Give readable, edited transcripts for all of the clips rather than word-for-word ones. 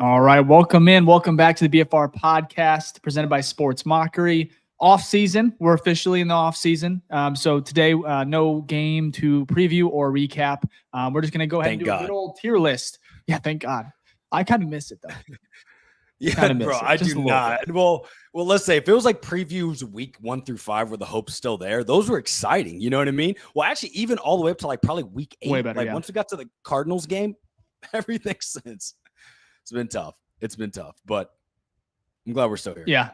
All right, welcome in. Welcome back to the BFR Podcast presented by Sports Mockery. Off season, we're officially in the off season. So today, no game to preview or recap. We're just going to go ahead and do a good old tier list. Yeah, thank God. I kind of miss it though. Yeah, bro, I do not. Well, let's say if it was like previews week 1 through 5 where the hope's still there, those were exciting. You know what I mean? Well, actually, even all the way up to like probably week 8. Way better, once we got to the Cardinals game, everything since. It's been tough. But I'm glad we're still here. Yeah.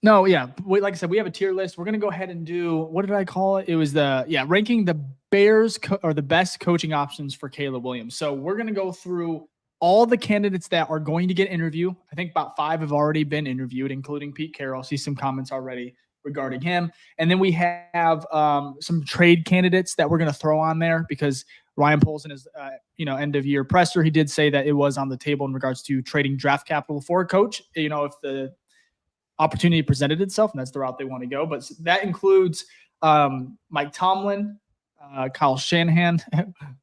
No, yeah. Like I said, we have a tier list. We're going to go ahead and do, what did I call it? It was ranking the Bears or the best coaching options for Caleb Williams. So we're going to go through all the candidates that are going to get interviewed. I think about 5 have already been interviewed, including Pete Carroll. I see some comments already regarding him. And then we have some trade candidates that we're going to throw on there because Ryan Poles in his end of year presser, he did say that it was on the table in regards to trading draft capital for a coach, if the opportunity presented itself, and that's the route they want to go. But that includes Mike Tomlin, Kyle Shanahan.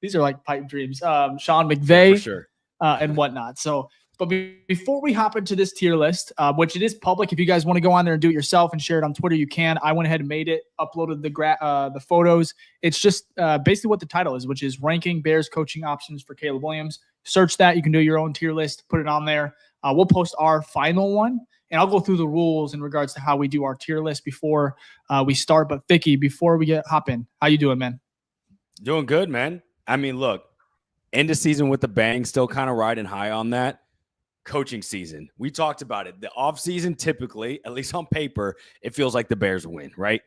These are like pipe dreams. Sean McVay, for sure. And whatnot. So, but before we hop into this tier list, which it is public, if you guys want to go on there and do it yourself and share it on Twitter, you can. I went ahead and made it, uploaded the photos. It's just basically what the title is, which is ranking Bears coaching options for Caleb Williams. Search that. You can do your own tier list, put it on there. We'll post our final one, and I'll go through the rules in regards to how we do our tier list before we start. But FIcky, before we hop in, how you doing, man? Doing good, man. I mean, look, end of season with the bang, still kind of riding high on that. Coaching season, we talked about it. The off season, typically, at least on paper, it feels like the Bears win, right?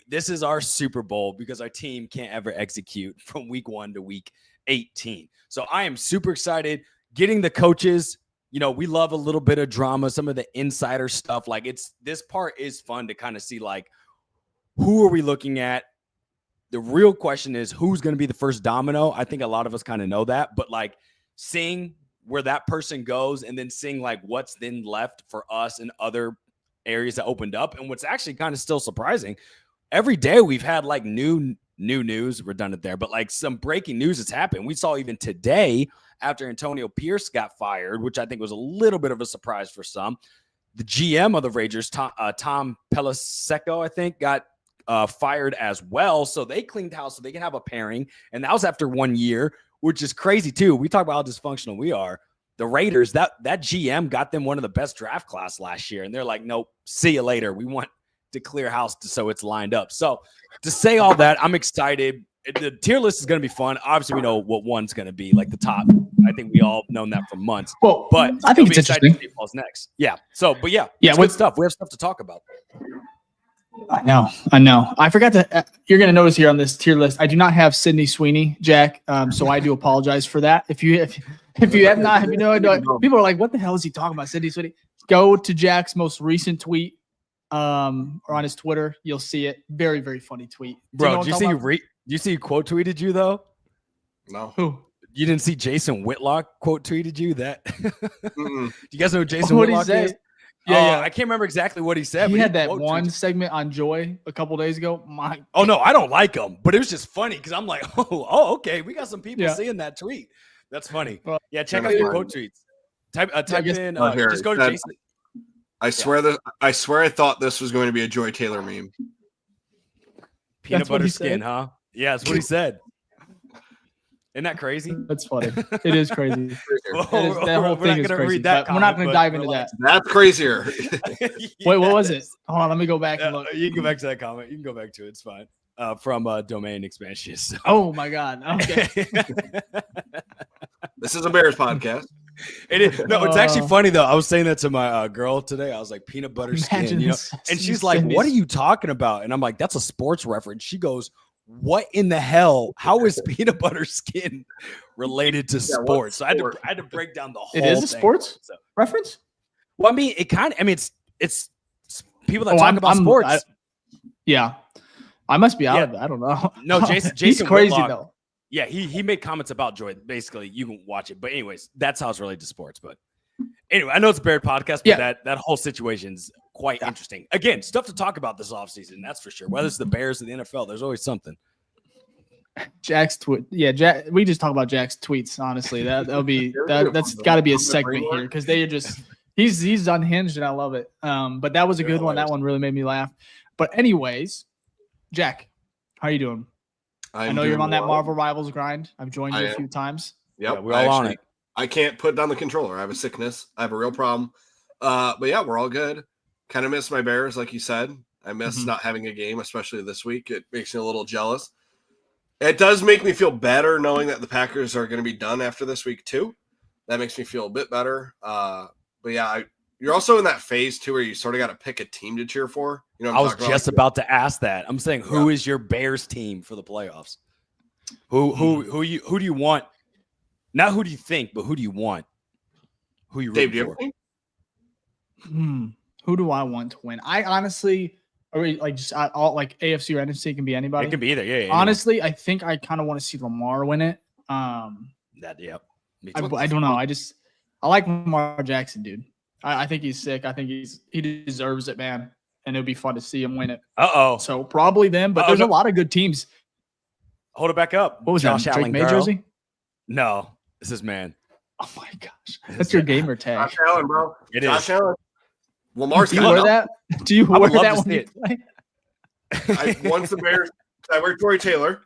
This is our Super Bowl because our team can't ever execute from week 1 to week 18. So I am super excited getting the coaches. We love a little bit of drama, some of the insider stuff. Like this part is fun to kind of see, like, who are we looking at? The real question is who's going to be the first domino. I think a lot of us kind of know that, but like seeing where that person goes and then seeing like what's then left for us in other areas that opened up. And what's actually kind of still surprising, every day we've had like new news, redundant there, but like some breaking news that's happened. We saw even today after Antonio Pierce got fired, which I think was a little bit of a surprise for some. The GM of the Rangers, Tom Pelliseco, I think, got fired as well. So they cleaned house so they can have a pairing. And that was after 1 year, which is crazy too. We talk about how dysfunctional we are. The Raiders, that GM got them one of the best draft class last year. And they're like, nope, see you later. We want to clear house so it's lined up. So to say all that, I'm excited. The tier list is going to be fun. Obviously, we know what one's going to be, like the top. I think we all known that for months. Well, but I think it's interesting. To see what's next. Yeah. So, but yeah, good stuff. We have stuff to talk about. I know. I forgot to. You're going to notice here on this tier list, I do not have Sydney Sweeney, Jack. So I do apologize for that. If you have not, people are like, what the hell is he talking about, Sydney Sweeney? Go to Jack's most recent tweet, or on his Twitter. You'll see it. Very, very funny tweet. Bro, did you see who quote tweeted you though? No. Who? You didn't see Jason Whitlock quote tweeted you that? Do you guys know who Jason Whitlock is? Yeah, I can't remember exactly what he said. He had that one segment on Joy a couple days ago. No, I don't like him, but it was just funny because I'm like, okay, we got some people seeing that tweet. That's funny. Well, yeah, check out your quote tweets. Type in. Just go to Jason. I swear I thought this was going to be a Joy Taylor meme. Peanut butter skin, huh? Yeah, that's what he said. Isn't that crazy? That's funny. It is crazy. That whole thing is crazy. We're not going to dive into that. That's crazier. Wait, what was it? Hold on, let me go back and look. You can go back to that comment. You can go back to it. It's fine. From Domain Expansion. So. Oh my God. Okay. This is a Bears podcast. It is. No, it's actually funny though. I was saying that to my girl today. I was like, peanut butter skin, and she's like, "What are you talking about?" And I'm like, "That's a sports reference." She goes, "What in the hell? How is peanut butter skin related to sports?" So I had to break down the whole. It is a sports reference. Well, I mean, it's people that talk about sports. I must be out of it. I don't know. No, Jason He's crazy Whitlock, though. Yeah, he made comments about Joy. Basically, you can watch it. But anyways, that's how it's related to sports. But anyway, I know it's a Bear podcast, but that whole situation's quite interesting. Again, stuff to talk about this offseason, that's for sure. Whether it's the Bears or the NFL, there's always something. Jack's tweet. Yeah, Jack. We just talk about Jack's tweets. Honestly, that'll be that's got to be a segment here because they are just he's unhinged and I love it. But that was a good one. That one really made me laugh. But anyways, Jack, how are you doing? I know you're on that Marvel Rivals grind. I've joined you a few times. Yep, yeah, we're all on it. I can't put down the controller. I have a sickness. I have a real problem. But yeah, we're all good. Kind of miss my Bears, like you said. I miss not having a game, especially this week. It makes me a little jealous. It does make me feel better knowing that the Packers are going to be done after this week too. That makes me feel a bit better. But yeah, you're also in that phase too where you sort of got to pick a team to cheer for. You know, I was just about to ask that. I'm saying, who is your Bears team for the playoffs? Who do you want? Not who do you think, but who do you want? Who you rooting for? Who do I want to win? I honestly, like just all like AFC or NFC, can be anybody. It can be either. Yeah. Honestly, I think I kind of want to see Lamar win it. I don't know. I like Lamar Jackson, dude. I think he's sick. I think he deserves it, man. And it'll be fun to see him win it. So probably them, but there's a lot of good teams. Hold it back up. What was Josh that? Allen Drake May jersey? No, this is man. Oh my gosh, that's your gamer tag. Josh Allen, bro. Josh Allen. Lamar's Do you wear that? Do you wear that when you play? Once the Bears, I wear Tory Taylor.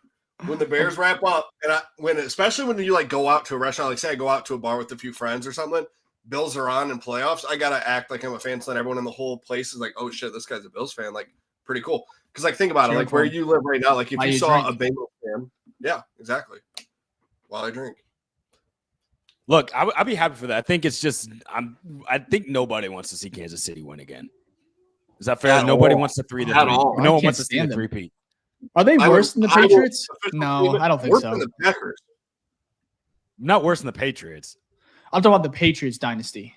When the Bears wrap up, and especially when you like go out to a restaurant, like say I go out to a bar with a few friends or something, Bills are on in playoffs. I gotta act like I'm a fan, so that everyone in the whole place is like, "Oh shit, this guy's a Bills fan." Like, pretty cool. Because like, think about it, like where you live right now. Like, if you saw a Bengals fan, yeah, exactly. While I drink. Look, I'd be happy for that. I think it's just I think nobody wants to see Kansas City win again. Is that fair? Nobody wants to three. No one wants to see the three-peat. Are they worse than the Patriots? No, I don't think so. Worse than the Packers. Not worse than the Patriots. I'm talking about the Patriots dynasty.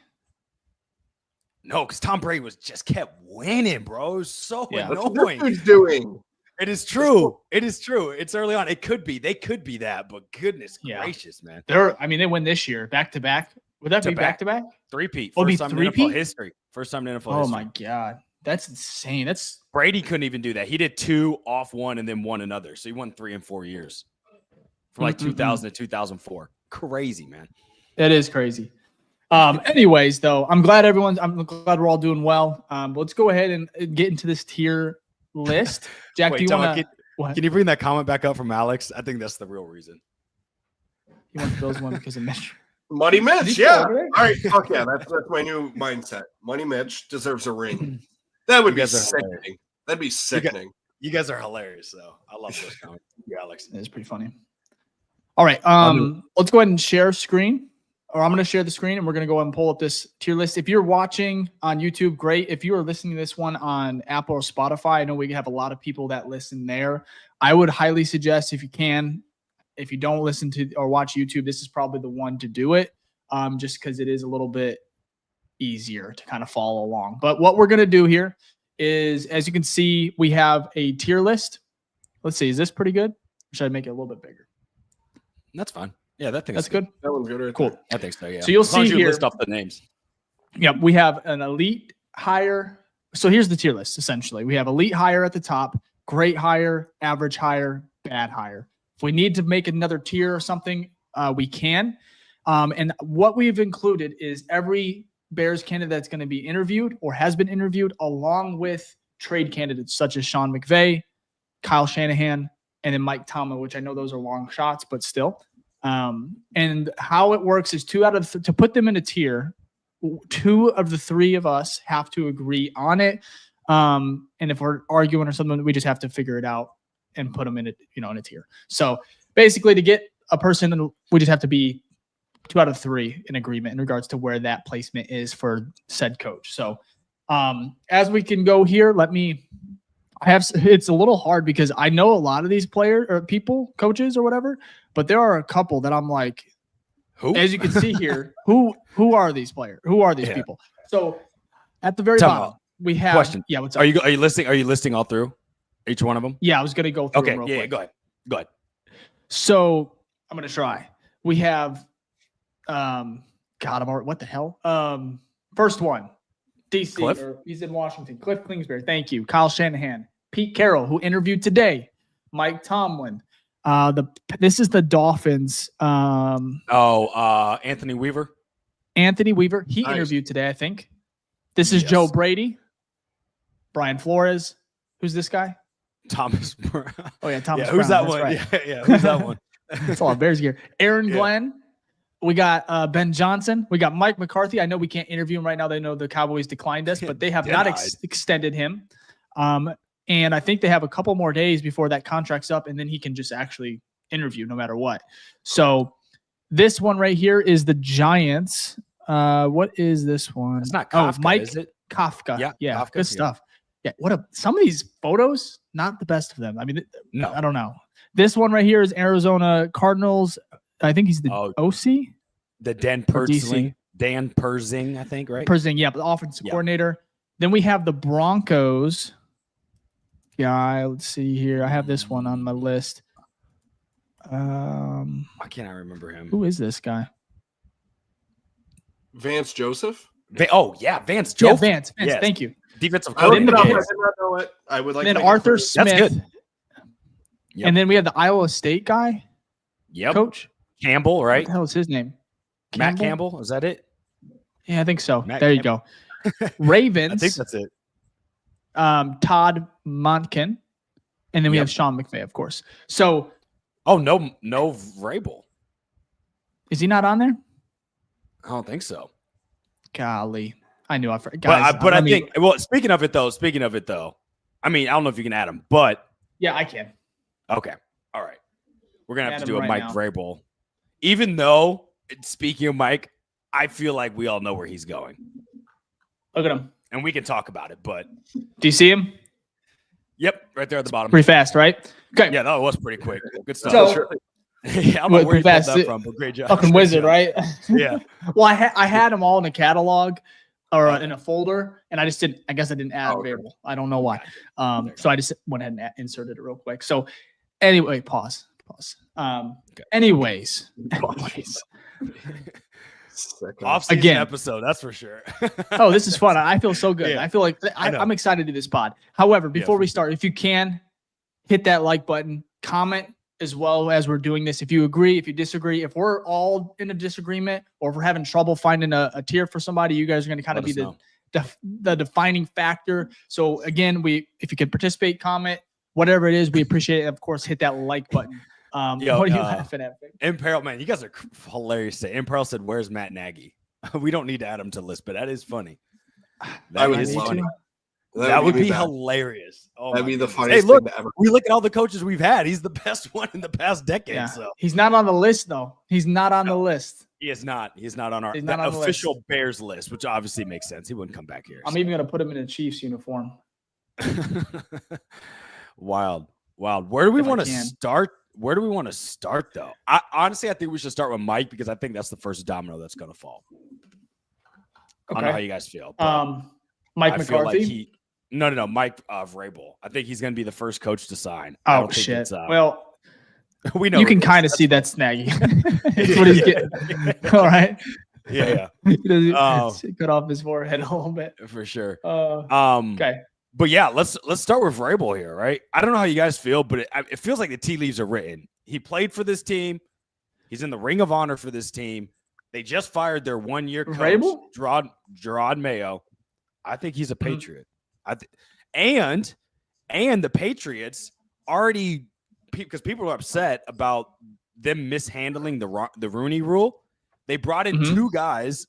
No, because Tom Brady just kept winning, bro. It was so annoying. That's what he's doing. It is true. It is true. It's early on. It could be. They could be that, but goodness gracious, man. They win this year back to back. Would that be back to back? Three-peat. First time in NFL history. First time in NFL history. Oh my God. That's insane. Brady couldn't even do that. He did 2 off one and then won another. So he won 3 in 4 years. From like 2000 to 2004. Crazy, man. It is crazy. Anyways, though, I'm glad we're all doing well. Let's go ahead and get into this tier list. Jack, do you want to? Can you bring that comment back up from Alex? I think that's the real reason. He wants the Bills one because of Mitch. Money Mitch, yeah. All right, fuck yeah. That's my new mindset. Money Mitch deserves a ring. That would be sickening. That'd be sickening. You guys are hilarious, though. I love those comments. Yeah, Alex. It's pretty funny. All right. Let's go ahead and share screen. Or I'm going to share the screen and we're going to go ahead and pull up this tier list. If you're watching on YouTube, great. If you are listening to this one on Apple or Spotify, I know we have a lot of people that listen there. I would highly suggest if you can, if you don't listen to or watch YouTube, this is probably the one to do it just because it is a little bit easier to kind of follow along. But what we're going to do here is, as you can see, we have a tier list. Let's see. Is this pretty good? Or should I make it a little bit bigger? That's fine. Yeah, that's good. That one's good. Right cool. There. I think so. Yeah. So you'll see here. List off the names. Yeah, we have an elite higher. So here's the tier list. Essentially, we have elite higher at the top, great higher, average higher, bad higher. If we need to make another tier or something, we can. And what we've included is every Bears candidate that's going to be interviewed or has been interviewed, along with trade candidates such as Sean McVay, Kyle Shanahan, and then Mike Tomlin, which I know those are long shots, but still. And how it works is to put them in a tier, 2 of the 3 of us have to agree on it. And if we're arguing or something, we just have to figure it out and put them in a tier. So basically to get a person, we just have to be 2 out of 3 in agreement in regards to where that placement is for said coach. So as we can go here, it's a little hard because I know a lot of these players or people, coaches or whatever, but there are a couple that I'm like, who? As you can see here, who are these players? Who are these people? So at the very bottom, we have question. Yeah, what's up? Are you listing all through each one of them? Yeah, I was gonna go through them real quick. Go ahead. So I'm gonna try. We have what the hell? First one, DC, Cliff? or he's in Washington. Cliff Kingsbury, thank you. Kyle Shanahan, Pete Carroll, who interviewed today, Mike Tomlin, This is the Dolphins. Anthony Weaver. Anthony Weaver. He Nice. interviewed today, I think. This is Joe Brady. Brian Flores. Who's this guy? Thomas Brown. Oh yeah, Thomas. Who's Brown, that one? right. Yeah, who's that one? That's a lot of Bears gear. Aaron Glenn. We got Ben Johnson. We got Mike McCarthy. I know we can't interview him right now. They know the Cowboys declined us, but they have not extended him. And I think they have a couple more days before that contract's up, and then he can just actually interview no matter what. So this one right here is the Giants. What is this one? It's not Kafka, Mike is it? Kafka. Yeah, Kafka, good stuff. Yeah, some of these photos, not the best of them. I mean, no, I don't know. This one right here is Arizona Cardinals. I think he's the OC. The Dan Perzing, I think, right? Perzing, yeah, the offensive coordinator. Then we have the Broncos guy. Let's see here. I have this one on my list. Why can't I remember him? Who is this guy? Vance Joseph. Vance Joseph. Yeah, Vance. Yes. Thank you. Defensive I did coordinator. not know it. I would like. Then to Arthur Smith. That's good. Yep. And then we have the Iowa State guy. Yep. Coach Campbell, right? What the hell is his name? Matt Campbell. Is that it? Yeah, I think so. Matt there Campbell. You go. Ravens. I think that's it. Todd Monken. And then we have Sean McVay, of course. So. Oh, no Vrabel. Is he not on there? I don't think so. Golly. I knew I forgot. Guys, but I think, well, speaking of it though, I mean, I don't know if you can add him, but. Yeah, I can. Okay. All right. We're going to have to do a right Mike now. Vrabel. Even though, speaking of Mike, I feel like we all know where he's going. Look at him. And we can talk about it, but. Do you see him? Yep, right there at the bottom. Pretty fast, right? Okay. Yeah, that was pretty quick. Good stuff. So, yeah, I don't know where you pulled that from, but great job. Fucking wizard, right? Yeah. Well, I had them all in a catalog or in a folder, and I guess I didn't add variable. I don't know why. So I just went ahead and inserted it real quick. So anyway, pause. Anyways. Off-season Again. episode, that's for sure. Oh, this is fun. I feel so good. Yeah. I feel like I'm excited to do this pod. However, before we start, if you can, hit that like button, comment as well as we're doing this. If you agree, if you disagree, if we're all in a disagreement, or if we're having trouble finding a tier for somebody, you guys are going to kind of be the defining factor. So again, if you can participate, comment, whatever it is, we appreciate it. Of course, hit that like button. What are you laughing at? Imperil, man, you guys are hilarious. Imperil said, "Where's Matt Nagy?" We don't need to add him to the list, but that is funny. That is funny. That would be hilarious. Oh, that'd be the funniest thing ever. We look at all the coaches we've had. He's the best one in the past decade. Yeah. So he's not on the list, though. He's not on the list. He is not. He's not on our He's not on the official list. Bears list, which obviously makes sense. He wouldn't come back here. I'm even going to put him in a Chiefs uniform. Wild. Where do we want to start? Where do we want to start, though? Honestly, I think we should start with Mike because I think that's the first domino that's going to fall. Okay. I don't know how you guys feel. Mike McCarthy? No. Mike Vrabel. I think he's going to be the first coach to sign. Oh, shit. Well, we know you can kind of see that snaggy. That's what he's getting. All right. Yeah. He does cut off his forehead a little bit. For sure. Okay. But yeah, let's start with Vrabel here, right? I don't know how you guys feel, but it feels like the tea leaves are written. He played for this team. He's in the Ring of Honor for this team. They just fired their one-year coach, Vrabel? Gerard Mayo. I think he's a Patriot. And the Patriots already, because people are upset about them mishandling the Rooney Rule. They brought in two guys,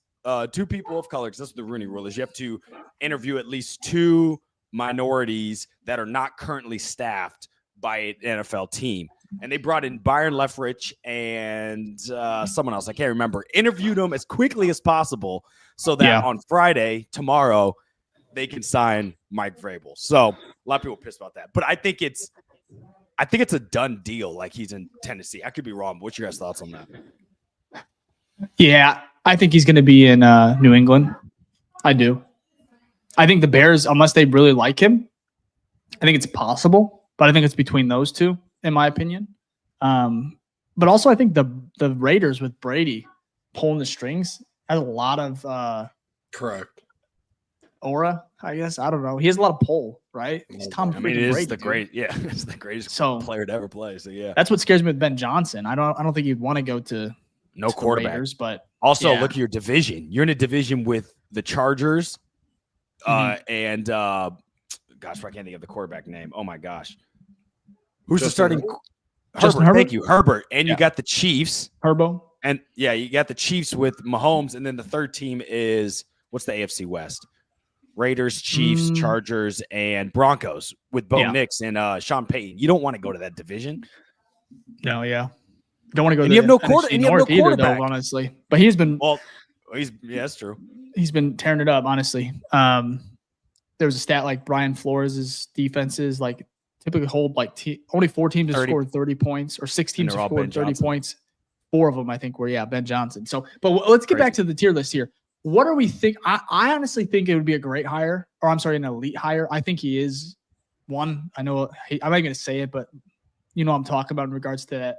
two people of color, because that's what the Rooney Rule is. You have to interview at least two minorities that are not currently staffed by an NFL team. And they brought in Byron Leftwich and someone else. I can't remember. Interviewed them as quickly as possible so that on Friday, tomorrow, they can sign Mike Vrabel. So a lot of people pissed about that. But I think it's a done deal. Like he's in Tennessee. I could be wrong. But what's your guys' thoughts on that? Yeah, I think he's going to be in New England. I do. I think the Bears, unless they really like him, I think it's possible. But I think it's between those two, in my opinion. But also, I think the Raiders with Brady pulling the strings has a lot of correct aura, I guess. I don't know. He has a lot of pull, right? He's Tom. I mean, it freaking is Brady, the dude. great. Yeah, it's the greatest So- player to ever play. So yeah, That's what scares me with Ben Johnson. I don't think you'd want to go to no the quarterback. Raiders, but Also, yeah. look at your division. You're in a division with the Chargers, and gosh, I can't think of the quarterback name. Oh my gosh, who's the starting? Justin Herbert. Herbert? Thank you, Herbert. And you Yeah. got the Chiefs, Herbo. and yeah, you got the Chiefs with Mahomes, and then the third team is what's the AFC West? Raiders, Chiefs, Chargers, and Broncos with Bo Nix and Sean Payton. You don't want to go to that division. No, yeah. Don't want to go And to you have the no quarter- NFC and you have no North either, quarterback. though, honestly. But he's been That's true. he's been tearing it up, honestly. There was a stat like Brian Flores' defenses like typically hold like only 4 teams have 30. scored 30 points or 6 teams they're have all scored Ben 30 Johnson. points. 4 of them, I think, were Ben Johnson. So, but let's get back to the tier list here. What are we think? I honestly think it would be a great hire, or I'm sorry, an elite hire. I think he is one. I know I'm not going to say it, but you know what I'm talking about in regards to that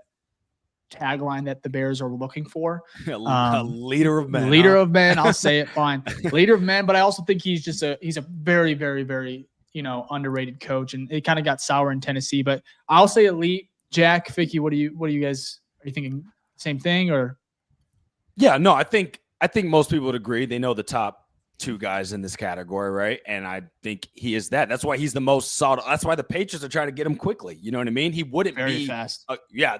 tagline that the Bears are looking for. A leader of men. Leader of men. I'll say it fine. Leader of men. But I also think he's a very, very, very, underrated coach, and it kind of got sour in Tennessee. But I'll say elite. Jack, Ficky, what do you guys, are you thinking same thing or? Yeah, no, I think most people would agree. They know the top 2 guys in this category, right? And I think he is that. That's why he's the most sought. That's why the Patriots are trying to get him quickly. You know what I mean? He wouldn't Very be fast.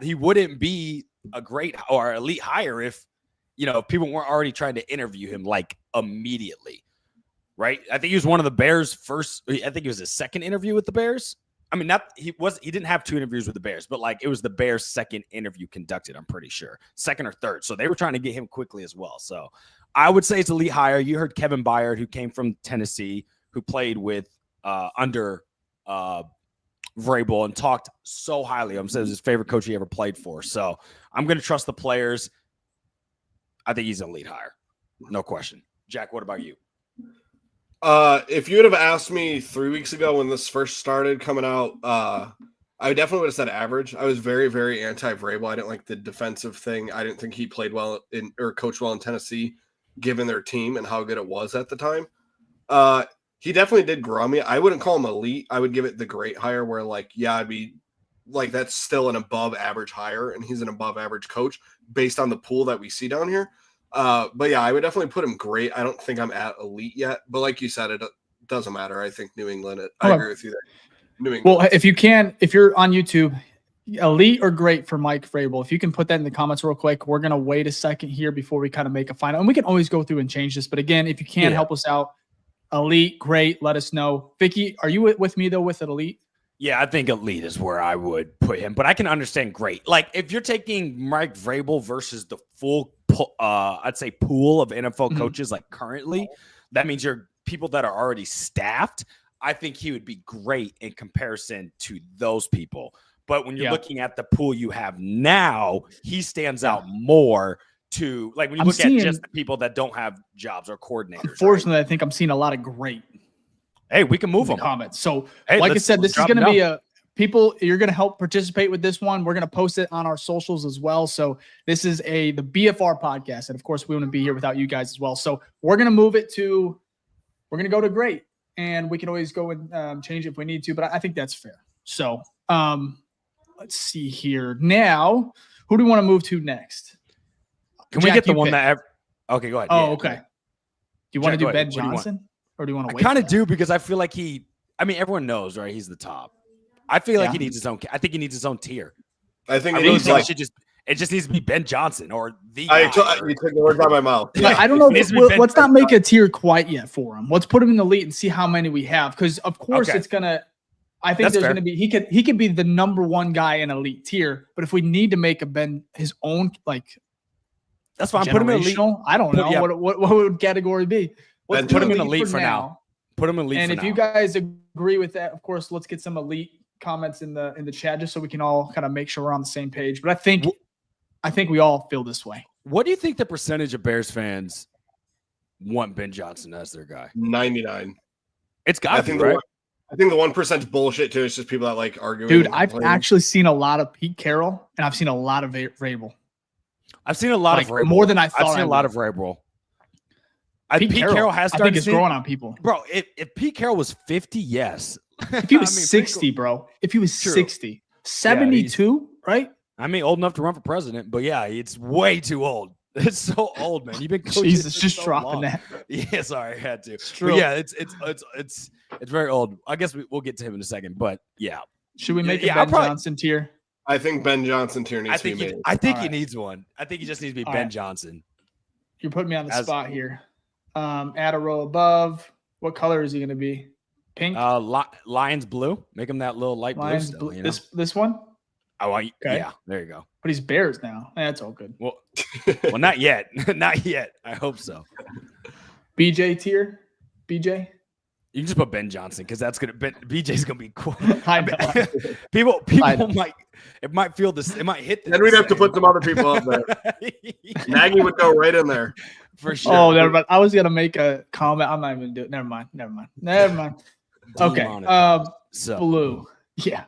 He wouldn't be a great or elite hire if people weren't already trying to interview him like immediately, right? I think he was one of the Bears' first. I think it was his second interview with the Bears. I mean, he didn't have 2 interviews with the Bears, but like it was the Bears' second interview conducted. I'm pretty sure 2nd or 3rd. So they were trying to get him quickly as well. So I would say it's elite hire. You heard Kevin Byard, who came from Tennessee, who played with under Vrabel and talked so highly of him. Said it was his favorite coach he ever played for. So I'm going to trust the players. I think he's an elite hire. No question. Jack, what about you? If you would have asked me 3 weeks ago when this first started coming out, I definitely would have said average. I was very, very anti-Vrabel. I didn't like the defensive thing. I didn't think he played well or coached well in Tennessee, given their team and how good it was at the time. He definitely did grow me. I wouldn't call him elite. I would give it the great hire where I'd be like, that's still an above average hire, and he's an above average coach based on the pool that we see down here. But yeah, I would definitely put him great. I don't think I'm at elite yet, but like you said, it doesn't matter. I think New England, I agree with you there. New England. Well, if you're on YouTube, elite or great for Mike Vrabel, if you can put that in the comments real quick, we're going to wait a second here before we kind of make a final, and we can always go through and change this. But again, if you can help us out, elite, great, let us know. Vicky, are you with me though with an elite? Yeah, I think elite is where I would put him, but I can understand great. Like if you're taking Mike Vrabel versus the full, I'd say pool of NFL coaches like currently, that means you're people that are already staffed. I think he would be great in comparison to those people. But when you're looking at the pool you have now, he stands out more to like when you look at just the people that don't have jobs or coordinators. Unfortunately, right? I think I'm seeing a lot of great. Hey, we can move them. Comments. So, like I said, this is going to be people. You're going to help participate with this one. We're going to post it on our socials as well. So this is the BFR podcast, and of course, we wouldn't be here without you guys as well. So we're going to move it to. We're going to go to great, and we can always go and change it if we need to. But I think that's fair. So let's see here. Now, who do we want to move to next? Can we get the one that? Okay, go ahead. Oh, okay. Do you want to do Ben Johnson? Or do you want to wait? I kind of do because I feel like everyone knows, right? He's the top. I feel like he needs his own. I think he needs his own tier. I think it just needs to be Ben Johnson or the. You took the words out of my mouth. Yeah. I don't know. Let's not make a tier quite yet for him. Let's put him in the elite and see how many we have. Because of course it's gonna. I think there's gonna be he could be the number 1 guy in elite tier. But if we need to make a Ben his own that's fine. Put him in elite. I don't know what would category be. Let's put him in elite for now. Put him in elite. And if you guys agree with that, of course, let's get some elite comments in the chat just so we can all kind of make sure we're on the same page. But I think we all feel this way. What do you think the percentage of Bears fans want Ben Johnson as their guy? 99. It's got to be, right? I think the 1% bullshit too. It's just people that like arguing. Dude, I've actually seen a lot of Pete Carroll, and I've seen a lot of Vrabel. I've seen a lot of Vrabel. More than I thought. I've seen a lot of Vrabel. Pete Carroll has I started think it's seeing, growing on people. bro. If Pete Carroll was 50, yes. If he was 60, bro. If he was 60, 72, right? I mean, old enough to run for president, but yeah, it's way too old. It's so old, man. You've been coaching. Jesus, just so dropping long. that. Yeah, sorry, I had to. It's But yeah, it's very old. I guess we'll get to him in a second, but yeah. Should we make a Ben Johnson tier? I think Ben Johnson tier needs to be made. I think he needs one. I think he just needs to be Ben Johnson. You're putting me on the spot here. Add a row above. What color is he going to be? Pink? Lions blue. Make him that little light Lions blue. Still, blue. This one? Oh, okay. Yeah. There you go. But he's Bears now. That's all good. Well, not yet. Not yet. I hope so. BJ tier? BJ? You can just put Ben Johnson because that's gonna. BJ's gonna be cool. I know. People might feel this. It might hit. Then we'd have to put some other people up there. Nagy would go right in there for sure. Oh, never mind. I was gonna make a comment. I'm not even gonna do it. Never mind. Okay. Blue. Yeah.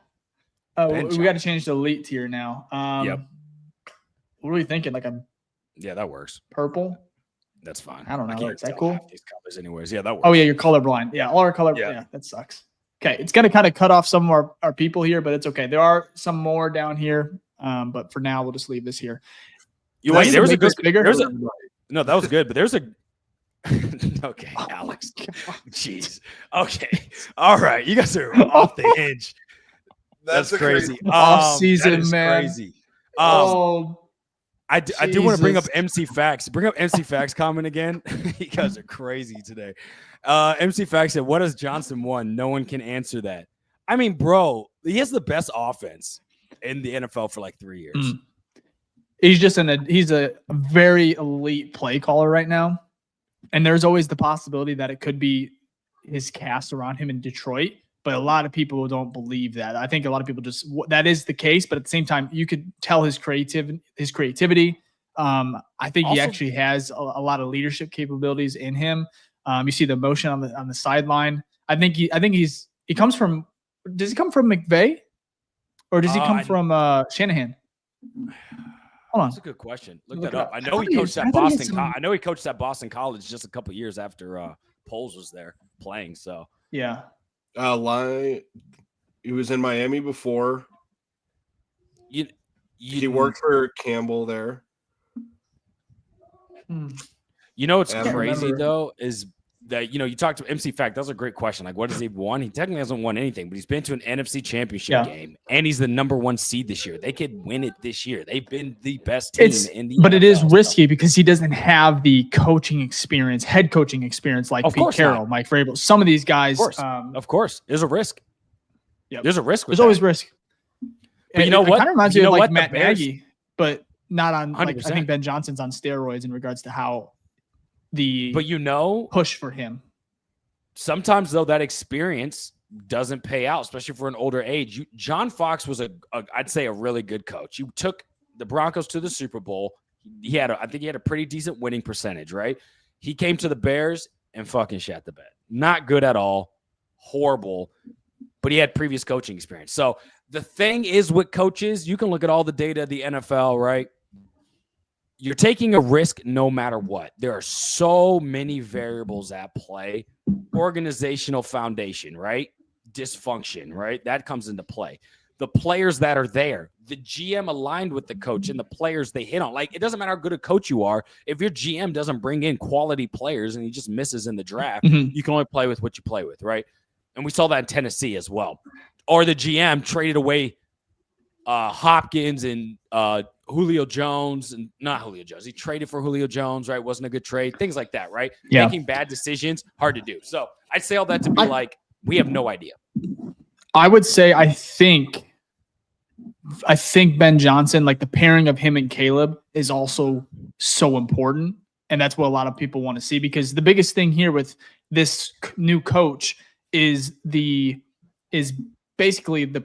We got to change the elite tier now. Yep. What are we thinking? Like a that works. Purple. That's fine. I don't know. Is that cool? These colors, anyways. Yeah, that works. Oh yeah, you're colorblind. Yeah, all our color. Yeah, that sucks. Okay, it's gonna kind of cut off some of our people here, but it's okay. There are some more down here, but for now we'll just leave this here. There was a good. Bigger. No, that was good, but there's a. Okay, Alex. Jeez. Okay. All right, you guys are off the hinge. That's crazy. Off season, man. Crazy. I do want to bring up MC Facts. Bring up MC Facts comment again. You guys are crazy today. MC Facts said, "What has Johnson won? No one can answer that." I mean, bro, he has the best offense in the NFL for like 3 years. He's just he's a very elite play caller right now, and there's always the possibility that it could be his cast around him in Detroit. But a lot of people don't believe that. I think a lot of people that is the case, but at the same time, you could tell his creativity. I think he actually has a lot of leadership capabilities in him. You see the emotion on the sideline. I think he comes from. Does he come from McVay, or does he come from Shanahan? Hold on. That's a good question. Look that up. I know he coached at Boston. I know he coached at Boston College just a couple years after Poles was there playing. So yeah. He was in Miami before. He worked for Campbell there. You know what's crazy though is that you talked to MC Fact. That's a great question. Like, what has he won? He technically hasn't won anything, but he's been to an NFC Championship game, and he's the number 1 seed this year. They could win it this year. They've been the best team in the. But it is risky because he doesn't have the coaching experience, head coaching experience like Pete Carroll, Mike Vrabel. Some of these guys, of course, there's a risk. Yep. There's a risk. There's always risk. But you know what? It kind of reminds me of like Matt Nagy, but not on. 100%. Like, I think Ben Johnson's on steroids in regards to how the push for him. Sometimes though that experience doesn't pay out, especially for an older age. John Fox was I'd say a really good coach. You took the Broncos to the Super Bowl. I think he had a pretty decent winning percentage, right? He came to the Bears and fucking shat the bed. Not good at all. Horrible. But he had previous coaching experience. So the thing is with coaches, you can look at all the data of the NFL, right? You're taking a risk no matter what. There are so many variables at play. Organizational foundation, right? Dysfunction, right? That comes into play. The players that are there, the GM aligned with the coach and the players they hit on. Like, it doesn't matter how good a coach you are. If your GM doesn't bring in quality players and he just misses in the draft, you can only play with what you play with, right? And we saw that in Tennessee as well. Or the GM traded away Hopkins and Julio Jones, and not Julio Jones. He traded for Julio Jones, right? Wasn't a good trade. Things like that, right? Yeah. Making bad decisions, hard to do. So I'd say all that to be we have no idea. I would say I think Ben Johnson, like the pairing of him and Caleb, is also so important, and that's what a lot of people want to see, because the biggest thing here with this new coach is basically the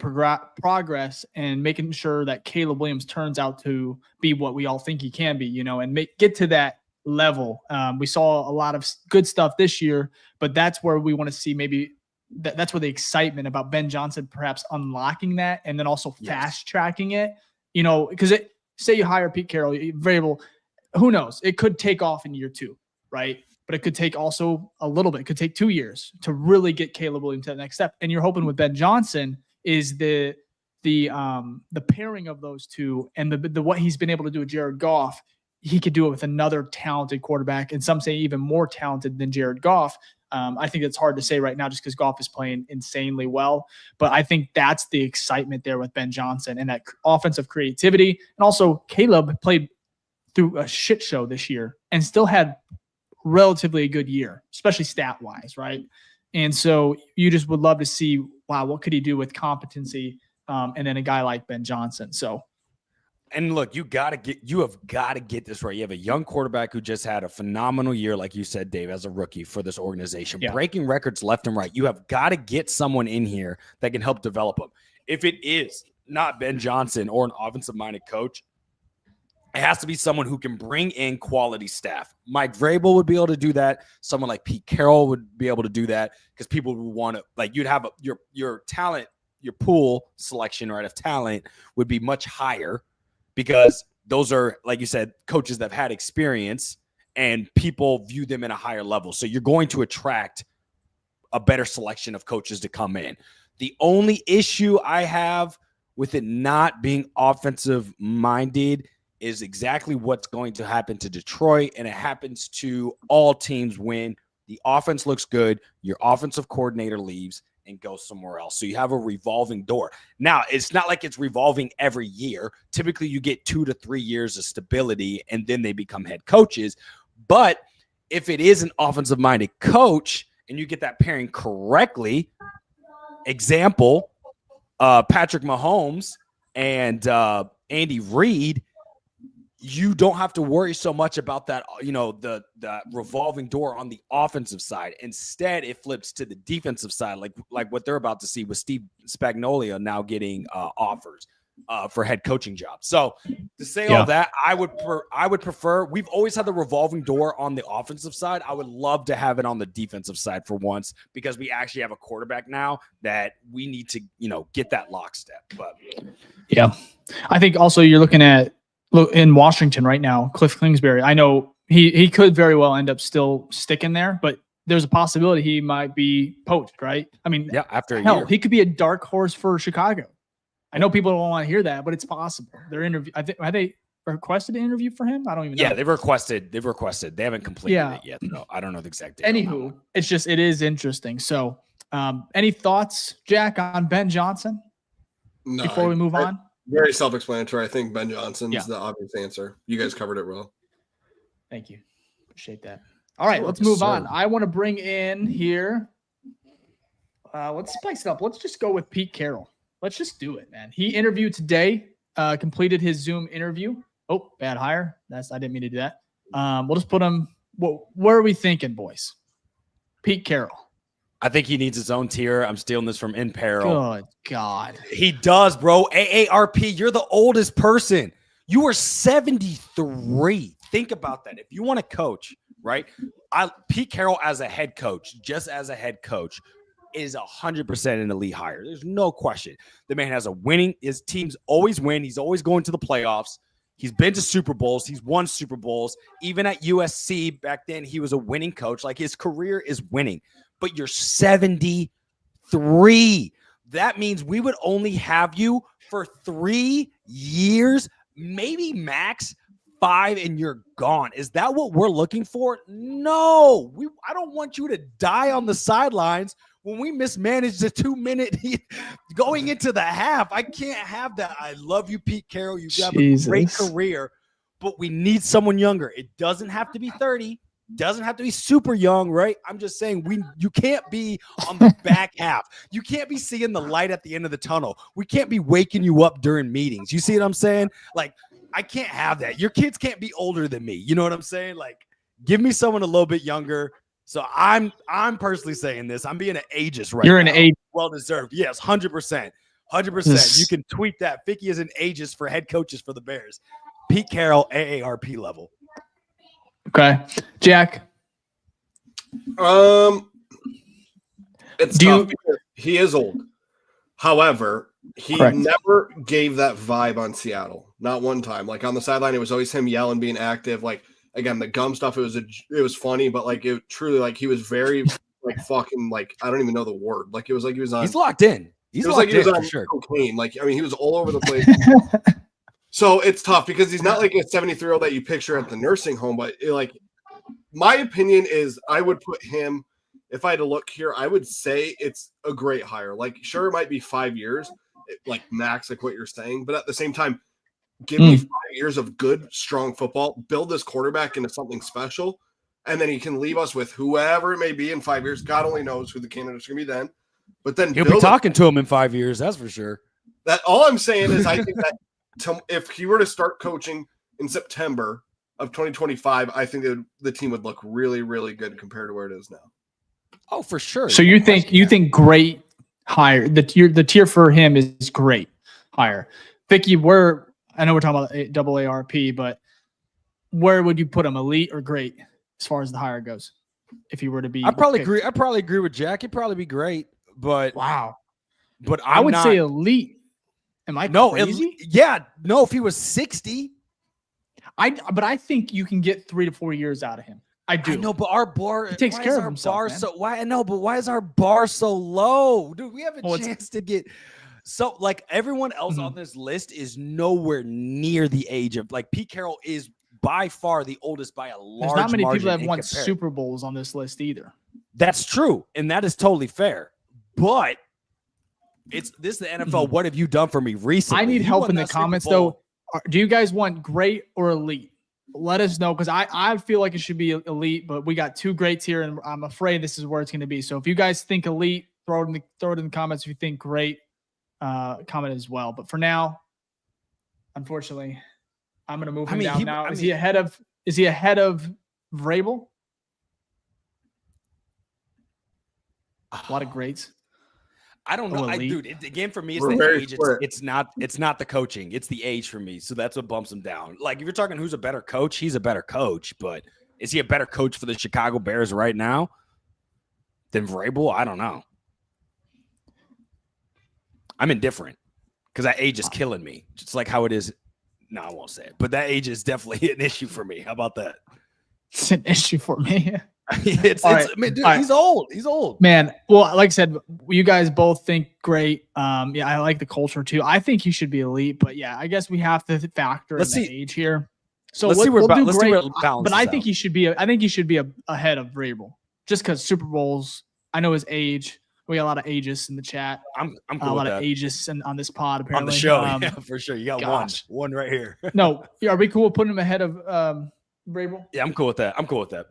progress and making sure that Caleb Williams turns out to be what we all think he can be, and get to that level. We saw a lot of good stuff this year, but that's where we want to see maybe that's where the excitement about Ben Johnson perhaps unlocking that and then also fast tracking it, because say you hire Pete Carroll, Vrabel, who knows? It could take off in year 2, right? but it could take also a little bit. It could take 2 years to really get Caleb Williams to that next step. And you're hoping with Ben Johnson is the pairing of those two and the what he's been able to do with Jared Goff. He could do it with another talented quarterback, and some say even more talented than Jared Goff. I think it's hard to say right now just because Goff is playing insanely well. But I think that's the excitement there with Ben Johnson and that offensive creativity. And also, Caleb played through a shit show this year and still had relatively a good year, especially stat-wise, right? And so you just would love to see, wow, what could he do with competency? And then a guy like Ben Johnson. So. And look, you have got to get this right. You have a young quarterback who just had a phenomenal year, like you said, Dave, as a rookie for this organization, breaking records left and right. You have got to get someone in here that can help develop them. If it is not Ben Johnson or an offensive-minded coach, it has to be someone who can bring in quality staff. Mike Vrabel would be able to do that. Someone like Pete Carroll would be able to do that because people would want to, like, you'd have your talent, your pool selection, right, of talent would be much higher. Because those are, like you said, coaches that have had experience and people view them in a higher level. So you're going to attract a better selection of coaches to come in. The only issue I have with it not being offensive minded is exactly what's going to happen to Detroit. And it happens to all teams when the offense looks good, your offensive coordinator leaves and go somewhere else. So you have a revolving door. Now, it's not like it's revolving every year. Typically, you get 2 to 3 years of stability, and then they become head coaches. But if it is an offensive-minded coach and you get that pairing correctly, example, Patrick Mahomes and Andy Reid, you don't have to worry so much about that, the revolving door on the offensive side. Instead, it flips to the defensive side, like what they're about to see with Steve Spagnuolo now getting offers for head coaching jobs. So to say all that, I would prefer. We've always had the revolving door on the offensive side. I would love to have it on the defensive side for once because we actually have a quarterback now that we need to, get that lockstep. But yeah, I think also you're looking at. Look, in Washington right now, Cliff Kingsbury, I know he could very well end up still sticking there, but there's a possibility he might be poached, right? I mean, after a year. He could be a dark horse for Chicago. I know people don't want to hear that, but it's possible. Have they requested an interview for him? I don't even know. Yeah, they've requested. They haven't completed it yet. No, I don't know the exact date. Anywho, it is interesting. So, any thoughts, Jack, on Ben Johnson? No, before we move on? Very self-explanatory. I think Ben Johnson's the obvious answer. You guys covered it well. Thank you. Appreciate that. All right, let's move on. I want to bring in here. Let's spice it up. Let's just go with Pete Carroll. Let's just do it, man. He interviewed today, completed his Zoom interview. Oh, bad hire. I didn't mean to do that. We'll just put him. Where are we thinking, boys? Pete Carroll. I think he needs his own tier. I'm stealing this from In Peril. Good God. He does, bro. AARP, you're the oldest person. You are 73. Think about that. If you want to coach, right? Pete Carroll as a head coach, just as a head coach, is 100% an elite hire. There's no question. The man has his teams always win. He's always going to the playoffs. He's been to Super Bowls. He's won Super Bowls. Even at USC back then, he was a winning coach. Like, his career is winning. But you're 73. That means we would only have you for 3 years, maybe max 5, and you're gone. Is that what we're looking for? No. I don't want you to die on the sidelines when we mismanage the 2-minute going into the half. I can't have that. I love you, Pete Carroll. You have a great career, but we need someone younger. It doesn't have to be 30. Doesn't have to be super young, right? I'm just saying you can't be on the back half. You can't be seeing the light at the end of the tunnel. We can't be waking you up during meetings. You see what I'm saying? Like, I can't have that. Your kids can't be older than me. You know what I'm saying? Like, give me someone a little bit younger. So I'm personally saying this. I'm being an ageist right now. You're an age. Well deserved. Yes, 100%. 100%. You can tweet that. FIcky is an ageist for head coaches for the Bears. Pete Carroll, AARP level. Okay. Jack. It's tough because he is old. However, he never gave that vibe on Seattle. Not one time. Like, on the sideline, it was always him yelling, being active. Like, Again, the gum stuff, it was funny, but like it truly, like he was very like fucking like I don't even know the word. Like it was like he was on. He's locked in. He's locked in for sure. Cocaine. Like I mean, he was all over the place. So it's tough because he's not like a 73-year-old that you picture at the nursing home. But like, my opinion is, I would put him. If I had to look here, I would say it's a great hire. Like, sure, it might be 5 years, like max, like what you're saying, but at the same time, give me 5 years of good, strong football, build this quarterback into something special, and then he can leave us with whoever it may be in 5 years. God only knows who the candidate's going to be then. But then he'll be talking to him in 5 years, that's for sure. That all I'm saying is, I think that if he were to start coaching in September of 2025, I think the team would look really, really good compared to where it is now. Oh, for sure. So you think great hire, the tier for him is great hire. FIcky, I know we're talking about double ARP, but where would you put him, elite or great as far as the hire goes? If he were to be, I probably agree with Jack. He'd probably be great, but wow. But I would say elite. Am I crazy? No, if he was 60. But I think you can get 3 to 4 years out of him. I do. I know, but our bar takes care of himself. But why is our bar so low? Dude, we have a chance to get so like everyone else on this list is nowhere near the age of like Pete Carroll is by far the oldest by a large margin. There's not many people that have won Super Bowls on this list either. That's true, and that is totally fair. But this is the NFL. What have you done for me recently? I need help in the comments though. Do you guys want great or elite? Let us know, because I feel like it should be elite, but we got 2 greats here, and I'm afraid this is where it's going to be. So if you guys think elite, throw it in the comments. If you think great, comment as well. But for now, unfortunately, I'm going to move him down now. Is he ahead of Vrabel? A lot of greats. I don't know, dude. Again, for me, it's the age. It's not the coaching. It's the age for me. So that's what bumps him down. Like if you're talking who's a better coach, he's a better coach. But is he a better coach for the Chicago Bears right now than Vrabel? I don't know. I'm indifferent because that age is killing me. Just like how it is. No, I won't say it. But that age is definitely an issue for me. How about that? It's an issue for me. Dude, he's old. He's old, man. Well, like I said, you guys both think great. Yeah, I like the culture too. I think he should be elite, but yeah, I guess we have to factor in the age here. So let's see where balance. But I think he should be. I think he should be ahead of Vrabel, just because Super Bowls. I know his age. We got a lot of ages in the chat. I'm cool a lot with of that. ages on this pod. Apparently on the show, yeah, for sure. You got one right here. No, are we cool with putting him ahead of Vrabel? Yeah, I'm cool with that.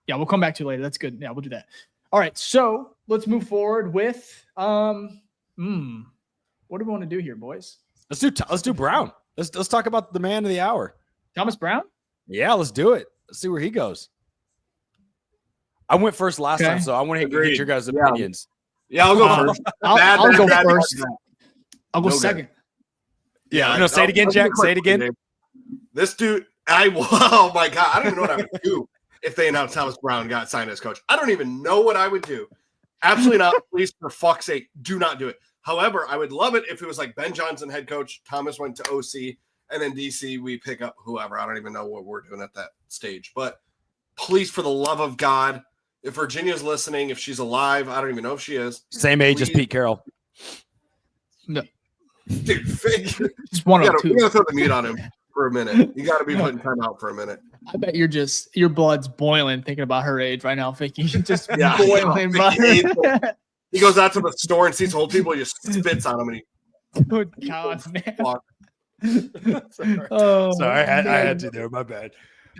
Yeah, we'll come back to you later. That's good. Yeah, we'll do that. All right, so let's move forward with what do we want to do here, boys? Let's do Brown. Let's talk about the man of the hour. Thomas Brown? Yeah, let's do it. Let's see where he goes. I went first last time, so I want to get your guys' opinions. Yeah, I'll go first. I'll go first. I'll go second. Yeah, no, say it again, Jack. Say it again. This dude, oh my God, I don't even know what I would do if they announced Thomas Brown got signed as coach. I don't even know what I would do. Absolutely not. Please, for fuck's sake, do not do it. However, I would love it if it was like Ben Johnson, head coach, Thomas went to OC, and then DC, we pick up whoever. I don't even know what we're doing at that stage. But please, for the love of God, if Virginia's listening, if she's alive, I don't even know if she is. Same age as Pete Carroll. No. Dude, just one or two. You got to throw the mute on him for a minute. You got to be putting time out for a minute. I bet your blood's boiling thinking about her age right now, FIcky. Just boiling. He goes out to the store and sees old people. He just spits on them. And good God, man. Sorry, I had to there. My bad.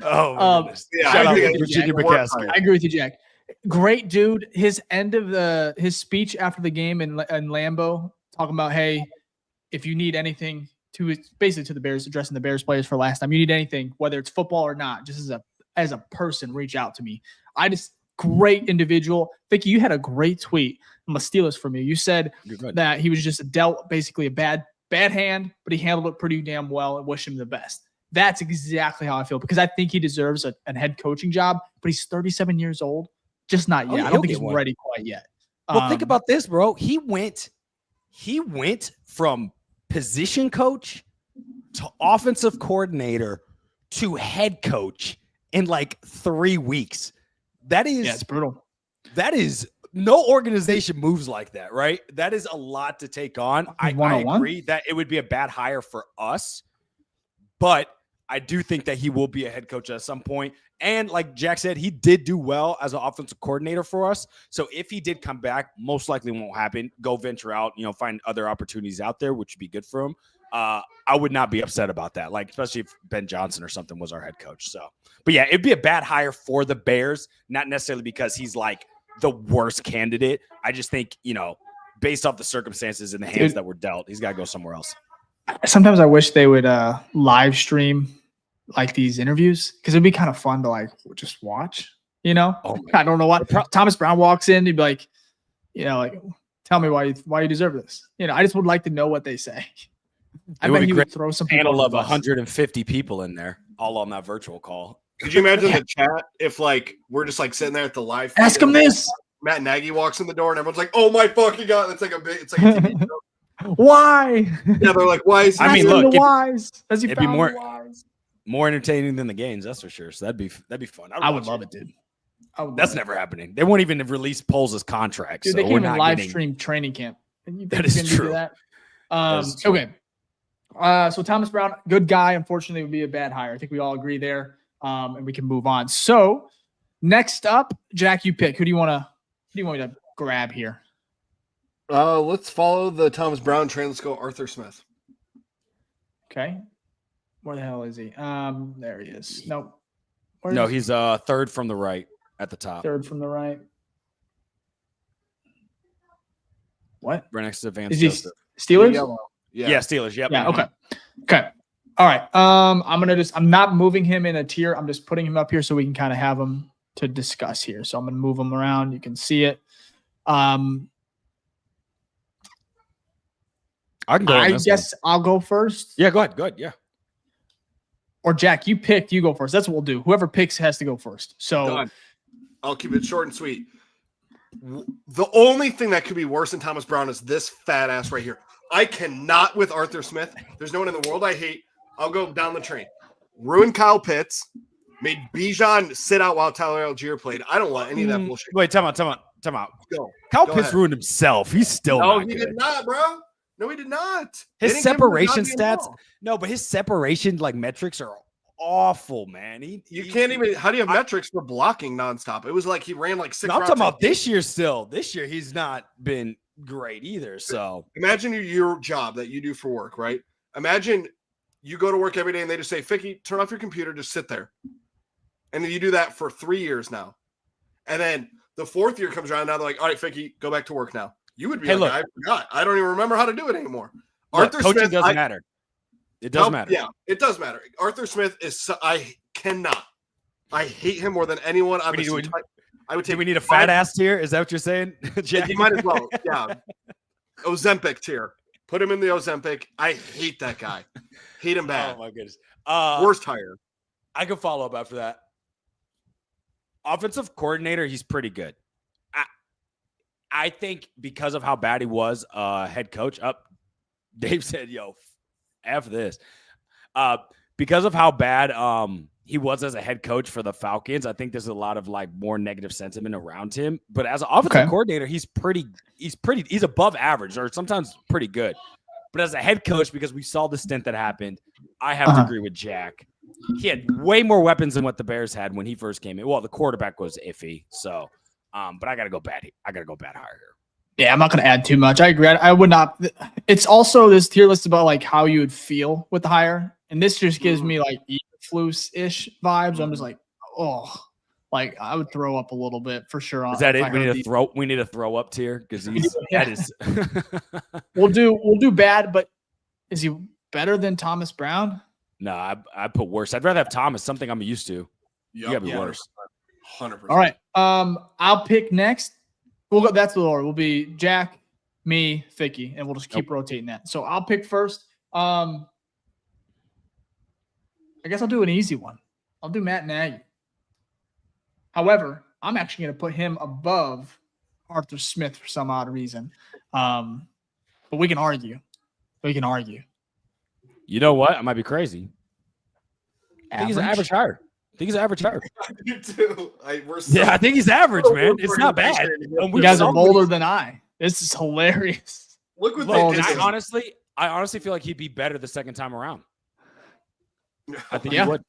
Oh, yeah, shout out to Virginia McCaskey. I agree with you, Jack. Great dude. His end of his speech after the game in Lambeau, talking about, hey, if you need anything, basically to the Bears, addressing the Bears players for last time. You need anything, whether it's football or not, just as a person, reach out to me. Great individual. FIcky, you had a great tweet. I'm gonna steal this from you. You said that he was just dealt basically a bad hand, but he handled it pretty damn well and wish him the best. That's exactly how I feel, because I think he deserves a head coaching job, but he's 37 years old. Just not yet. I don't think he's ready quite yet. Well, think about this, bro. He went from position coach to offensive coordinator to head coach in like 3 weeks. It's brutal. That is no organization moves like that, right? That is a lot to take on. I agree that it would be a bad hire for us, but I do think that he will be a head coach at some point. And like Jack said, he did do well as an offensive coordinator for us. So if he did come back, most likely won't happen. Go venture out, find other opportunities out there, which would be good for him. I would not be upset about that. Like, especially if Ben Johnson or something was our head coach. So, but yeah, it'd be a bad hire for the Bears, not necessarily because he's like the worst candidate. I just think, based off the circumstances and the hands that were dealt, he's got to go somewhere else. Sometimes I wish they would live stream like these interviews, because it'd be kind of fun to like just watch, I don't know what Thomas Brown walks in, he'd be like, like, tell me why you deserve this. I just would like to know what they say. I bet he would throw some panel of 150 people in there, all on that virtual call. Could you imagine the chat if like we're just like sitting there at the live? Ask him this. Matt Nagy walks in the door and everyone's like, "Oh my fucking god!" It's like a TV show. Why? Yeah, they're like, "Why is?" I mean, look, it'd be more entertaining than the games, that's for sure. So that'd be fun. I would love it, dude. That's never happening. They won't even release Poles' contract. Dude, so they can't even live stream training camp. That is true. Okay. So Thomas Brown, good guy. Unfortunately, would be a bad hire. I think we all agree there. And we can move on. So next up, Jack, you pick. Who do you want me to grab here? Let's follow the Thomas Brown train. Let's go Arthur Smith. Okay. Where the hell is he? There he is. Nope. He's third from the right at the top. Third from the right. What? Right next to Vance Is Joseph. He Steelers? Yeah, Steelers. Yep. Yeah. Okay. All right. I'm not moving him in a tier. I'm just putting him up here so we can kind of have him to discuss here. So I'm going to move him around. You can see it. I can go. I guess I'll go first. Yeah, go ahead. Yeah. Or Jack, you picked. You go first. That's what we'll do. Whoever picks has to go first. So done. I'll keep it short and sweet. The only thing that could be worse than Thomas Brown is this fat ass right here. I cannot with Arthur Smith. There's no one in the world I hate. I'll go down the train. Ruined Kyle Pitts. Made Bijan sit out while Tyler Algier played. I don't want any of that bullshit. Wait, time out. Go. Kyle Pitts ruined himself. He's still no, not he good. did not, bro. No, he did not. His separation stats. No, but his separation metrics are awful, man. You can't even. How do you have metrics for blocking nonstop? It was like he ran like 6. No, I'm talking about this year. Still, this year he's not been great either. So imagine your job that you do for work, right? Imagine you go to work every day and they just say, "Ficky, turn off your computer, just sit there," and then you do that for 3 years now, and then the 4th year comes around. Now they're like, "All right, Ficky, go back to work now." You would be like, I forgot. I don't even remember how to do it anymore. Arthur Smith doesn't matter. It does matter. Yeah, it does matter. Arthur Smith is. I cannot. I hate him more than anyone. I would take. Do we need a fat ass tier? Is that what you're saying? Yeah, you might as well. Yeah, Ozempic tier. Put him in the Ozempic. I hate that guy. Hate him bad. Oh my goodness. Worst hire. I can follow up after that. Offensive coordinator, he's pretty good. I think because of how bad he was, head coach. Dave said, "Yo, F this." Because of how bad he was as a head coach for the Falcons, I think there's a lot of like more negative sentiment around him. But as an offensive coordinator, he's above average or sometimes pretty good. But as a head coach, because we saw the stint that happened, I have to agree with Jack. He had way more weapons than what the Bears had when he first came in. Well, the quarterback was iffy, so. But I gotta go bad. I gotta go bad higher here. Yeah, I'm not gonna add too much. I agree. I would not. It's also this tier list about like how you would feel with the hire, and this just gives me like Eberflus-ish vibes. I'm just like, like I would throw up a little bit for sure. Is that it? We need a throw up tier because that is. We'll do bad, but is he better than Thomas Brown? No, I put worse. I'd rather have Thomas. Something I'm used to. You gotta be worse. 100%. All right. I'll pick next. We'll go. That's the order. We'll be Jack, me, Ficky, and we'll just keep rotating that. So I'll pick first. I guess I'll do an easy one. I'll do Matt Nagy. However, I'm actually going to put him above Arthur Smith for some odd reason. But we can argue. You know what? I might be crazy. I think he's average higher. I think he's average higher. I do too. I think he's average, man. It's not bad. You guys are bolder than I. This is hilarious. Look what Look, they did. I honestly feel like he'd be better the second time around. I think Yeah. he would.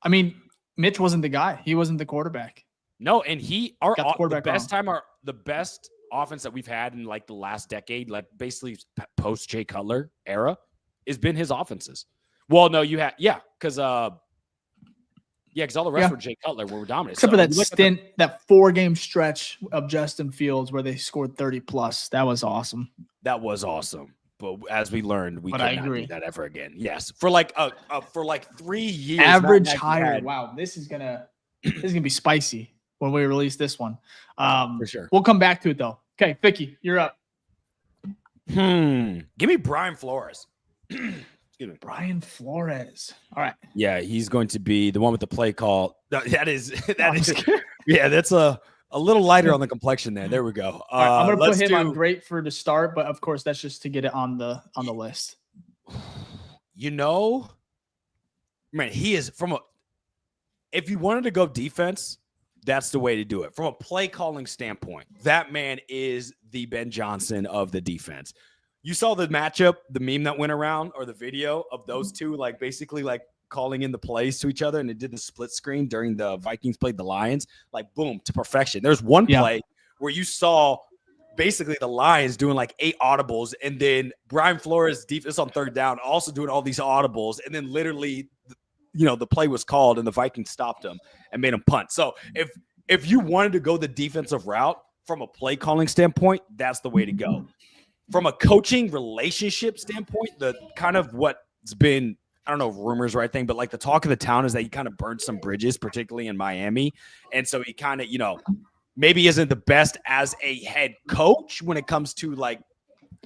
I mean, Mitch wasn't the guy. He wasn't the quarterback. No, and the best offense that we've had in like the last decade, like basically post Jay Cutler era, has been his offenses. Well, no, you had because all the rest were Jay Cutler were dominant. Except for that stint, that 4-game stretch of Justin Fields where they scored 30 plus. That was awesome. That was awesome. But as we learned, we I could not agree. do that ever again. Yes, for like 3 years. Average higher. Wow, this is gonna be spicy when we release this one. For sure. We'll come back to it though. Okay, Ficky, you're up. Give me Brian Flores. Excuse me. Brian Flores. All right. Yeah, he's going to be the one with the play call. That is. Scared. Yeah, that's a little lighter on the complexion there. There we go. All right, I'm gonna put him on great for the start, but of course that's just to get it on the list. Man, he is if you wanted to go defense, that's the way to do it. From a play calling standpoint, that man is the Ben Johnson of the defense. You saw the matchup, the meme that went around, or the video of those two, like basically like calling in the plays to each other, and they did the split screen during the Vikings played the Lions, like boom, to perfection. There's one play where you saw basically the Lions doing like 8 audibles, and then Brian Flores defense on third down also doing all these audibles, and then literally, the play was called and the Vikings stopped him and made him punt. So if you wanted to go the defensive route from a play calling standpoint, that's the way to go. From a coaching relationship standpoint, the kind of what's been, I don't know if rumors right thing, but like the talk of the town is that he kind of burned some bridges, particularly in Miami. And so he kind of, maybe isn't the best as a head coach when it comes to like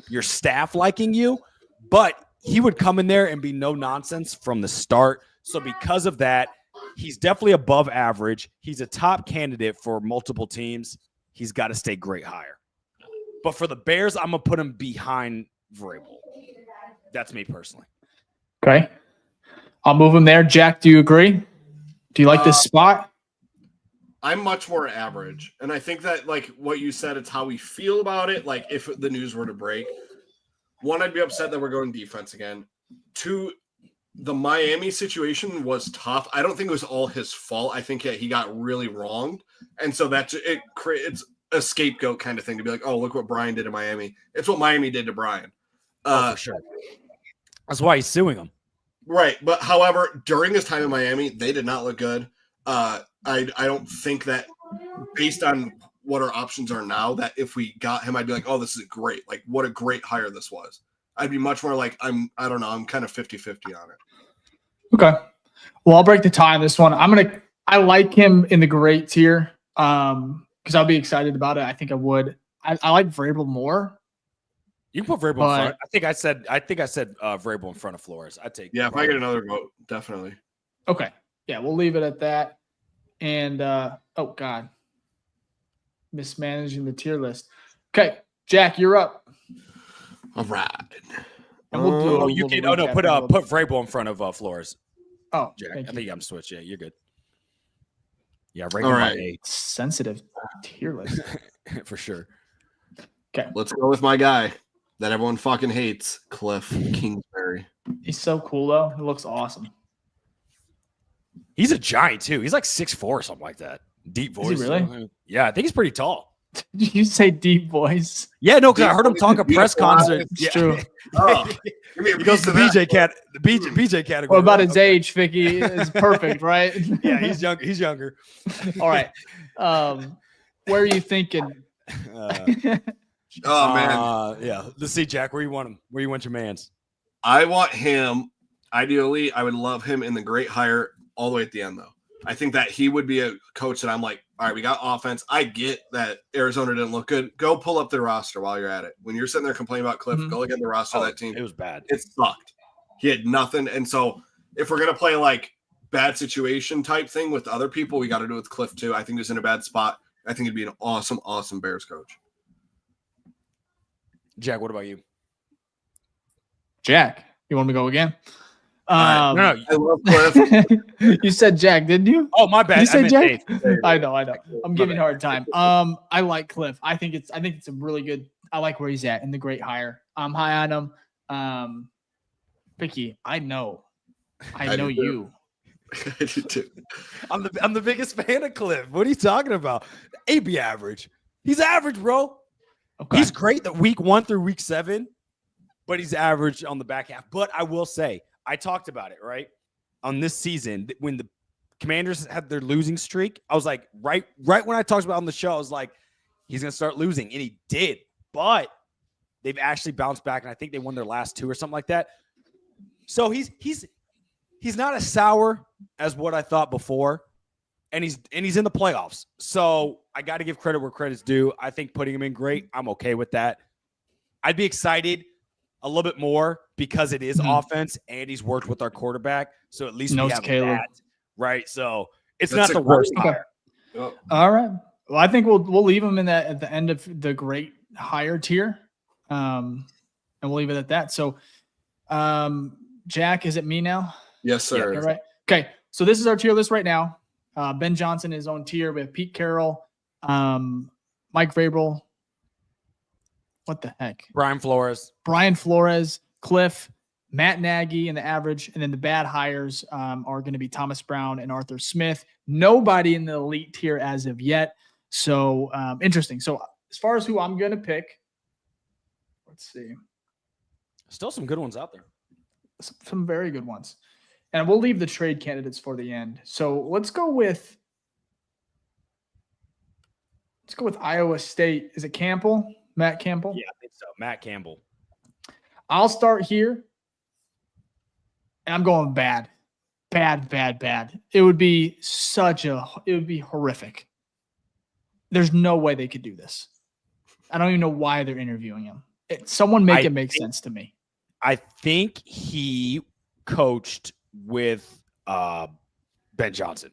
your staff liking you, but he would come in there and be no nonsense from the start. So because of that, he's definitely above average. He's a top candidate for multiple teams. He's got to stay great hire. But for the Bears, I'm going to put him behind Vrabel. That's me personally. Okay. I'll move him there. Jack, do you agree? Do you like this spot? I'm much more average. And I think that, like what you said, it's how we feel about it. Like if the news were to break, 1, I'd be upset that we're going defense again. 2, the Miami situation was tough. I don't think it was all his fault. I think he got really wronged. And so it's a scapegoat kind of thing to be like, oh, look what Brian did to Miami. It's what Miami did to Brian. For sure. That's why he's suing him. Right. But however, during his time in Miami, they did not look good. I don't think that based on what our options are now, that if we got him, I'd be like, oh, this is great. Like what a great hire this was. I'd be much more like, I don't know. I'm kind of 50-50 on it. Okay. Well, I'll break the tie on this one. I like him in the great tier. Because I'll be excited about it. I think I would. I like Vrabel more. You can put Vrabel in front. I think I said Vrabel in front of Flores. I'd take. Yeah, if I get another vote, definitely. Okay. Yeah, we'll leave it at that. And oh God, mismanaging the tier list. Okay, Jack, you're up. All right. And we'll do. You can. Oh no, put Vrabel in front of Flores. Oh, Jack. I think I'm switched. Yeah, you're good. Yeah, all right. A sensitive tier list for sure. Okay, let's go with my guy that everyone fucking hates, Cliff Kingsbury. He's so cool though. He looks awesome. He's a giant too. He's like 6'4" or something like that. Deep voice. Is he really? Yeah, I think he's pretty tall. Did you say deep voice? Yeah, no, because I heard him talk at press concert. It's true. He goes to the BJ category. What about his age, Ficky? It's perfect, right? Yeah, he's young. He's younger. All right. Where are you thinking? Oh man. Yeah. Let's see, Jack. Where you want him? Where you want your mans? I want him. Ideally, I would love him in the great hire all the way at the end, though. I think that he would be a coach that I'm like, all right, we got offense. I get that Arizona didn't look good. Go pull up the roster while you're at it. When you're sitting there complaining about Cliff, go look at the roster of that team. It was bad. It sucked. He had nothing. And so if we're going to play like bad situation type thing with other people, we got to do it with Cliff too. I think he's in a bad spot. I think he'd be an awesome, awesome Bears coach. Jack, what about you? Jack, you want me to go again? right. No, I love Cliff. You said Jack, didn't you? oh, my bad. Did you say I meant Jack? Dave. I know. I'm My giving you a bad. hard time. I like Cliff. I think it's a really good. I like where he's at in the great hire. I'm high on him. Vicky, I know I do too. you. I do too. I'm the biggest fan of Cliff. What are you talking about? AB average. He's average, bro. Okay. He's great the week 1 through week 7, but he's average on the back half. But I will say, I talked about it, right? On this season, when the Commanders had their losing streak, I was like, right when I talked about it on the show, I was like, he's going to start losing. And he did. But they've actually bounced back, and I think they won their last 2 or something like that. So he's not as sour as what I thought before. And he's in the playoffs. So I got to give credit where credit's due. I think putting him in great. I'm okay with that. I'd be excited a little bit more because it is offense and he's worked with our quarterback. So at least we have Caleb. that, right? So it's That's not the a worst great hire. Oh, All right. Well, I think we'll leave him in that at the end of the great hire tier. And we'll leave it at that. So Jack, is it me now? yes, sir. All right. Okay. So this is our tier list right now. Ben Johnson, his own tier. We have Pete Carroll, Mike Vrabel. What the heck? Brian Flores, Cliff, Matt Nagy in the average. And then the bad hires are going to be Thomas Brown and Arthur Smith. Nobody in the elite tier as of yet. So interesting. So as far as who I'm going to pick, let's see. Still some good ones out there. Some very good ones. And we'll leave the trade candidates for the end. So let's go with Iowa State. Is it Campbell? Matt Campbell? Yeah, I think so. Matt Campbell. I'll start here. And I'm going bad. Bad. It would be horrific. There's no way they could do this. I don't even know why they're interviewing him. Someone make it make sense to me. I think he coached with Ben Johnson.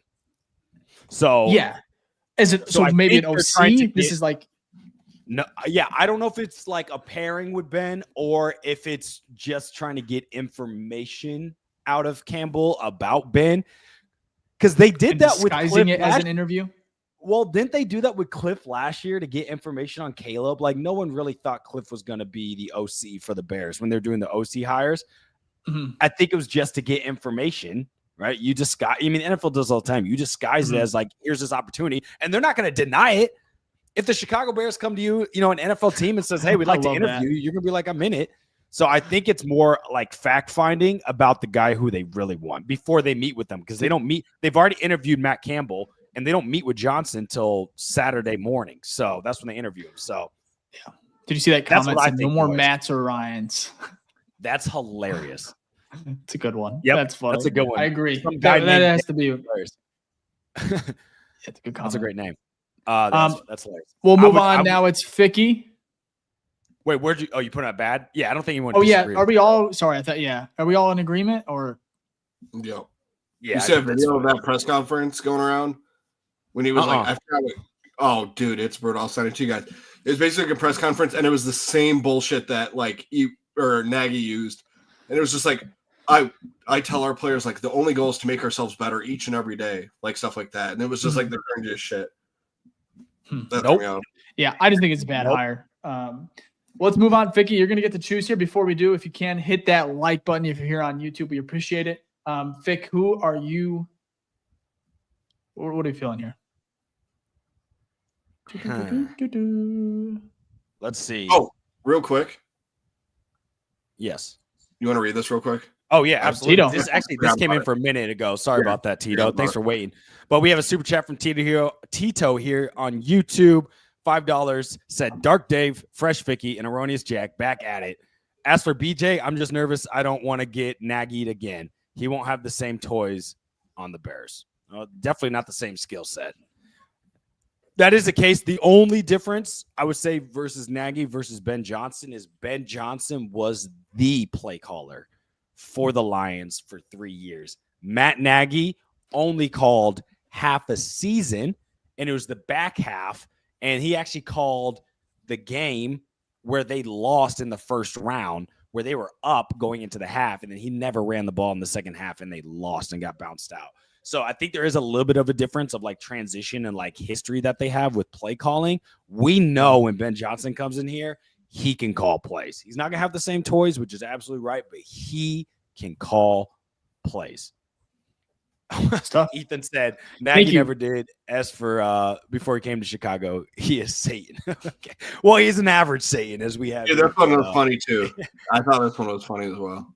So yeah. Is it so I maybe think an they're trying to OC? This get- is like No, yeah, I don't know if it's like a pairing with Ben or if it's just trying to get information out of Campbell about Ben. Because they did that with disguising Cliff it as last- an interview. Well, didn't they do that with Cliff last year to get information on Caleb? Like, no one really thought Cliff was going to be the OC for the Bears when they're doing the OC hires. Mhm. I think it was just to get information, right? You disguise. I mean, NFL does all the time. You disguise it as like, here's this opportunity, and they're not going to deny it. If the Chicago Bears come to you, an NFL team and says, "Hey, we'd like to interview you," you're going to be like, "I'm in it." So I think it's more like fact finding about the guy who they really want before they meet with them, because they don't meet. They've already interviewed Matt Campbell, and they don't meet with Johnson till Saturday morning. So that's when they interview him. So yeah. Did you see that That's comment? what I Said, think no more it was. Matts or Ryans. that's hilarious. It's a good one. Yep, That's funny. that's a good one. I agree. Some guy That named has to be. Bears. It's a good comment. That's a great name. That's hilarious. We'll I move would- on now. It's Ficky. Wait, where'd you? Oh, you put it bad? Yeah, I don't think you want. Oh yeah. Are we all? Sorry, I thought. Yeah. Are we all in agreement or? Yo. Yeah, You see a video of that press conference going around when he was like, I forgot what, oh, dude, it's brutal. I'll send it to you guys. It was basically a press conference, and it was the same bullshit that like Nagy used, and it was just like, I tell our players like the only goal is to make ourselves better each and every day, like stuff like that, and it was just like they're trying to just shit. That threw me off. Yeah, I just think it's a bad hire. Let's move on, Ficky. You're gonna get to choose here. Before we do, if you can hit that like button if you're here on YouTube, we appreciate it. Fick, who are you? What are you feeling here? Let's see. Oh, real quick, yes. you want to read this real quick? Oh yeah, absolutely. Tito. This came in for a minute ago. Sorry about that, Tito. Thanks for waiting. But we have a super chat from Tito here on YouTube. $5 said Dark Dave, Fresh Ficky, and Erroneous Jack back at it. As for BJ, I'm just nervous. I don't want to get Nagy'd again. He won't have the same toys on the Bears. Definitely not the same skill set. That is the case. The only difference I would say versus Nagy versus Ben Johnson is Ben Johnson was the play caller for the Lions for 3 years. Matt Nagy only called half a season, and it was the back half, and he actually called the game where they lost in the first round where they were up going into the half, and then he never ran the ball in the second half, and they lost and got bounced out. So I think there is a little bit of a difference of like transition and like history that they have with play calling. We know when Ben Johnson comes in here, he can call plays. He's not going to have the same toys, which is absolutely right, but he can call plays. Ethan said Nagy never did S for before he came to Chicago. He is Satan. Okay. Well, he's an average Satan, as we have. Yeah, that one was funny too. I thought this one was funny as well.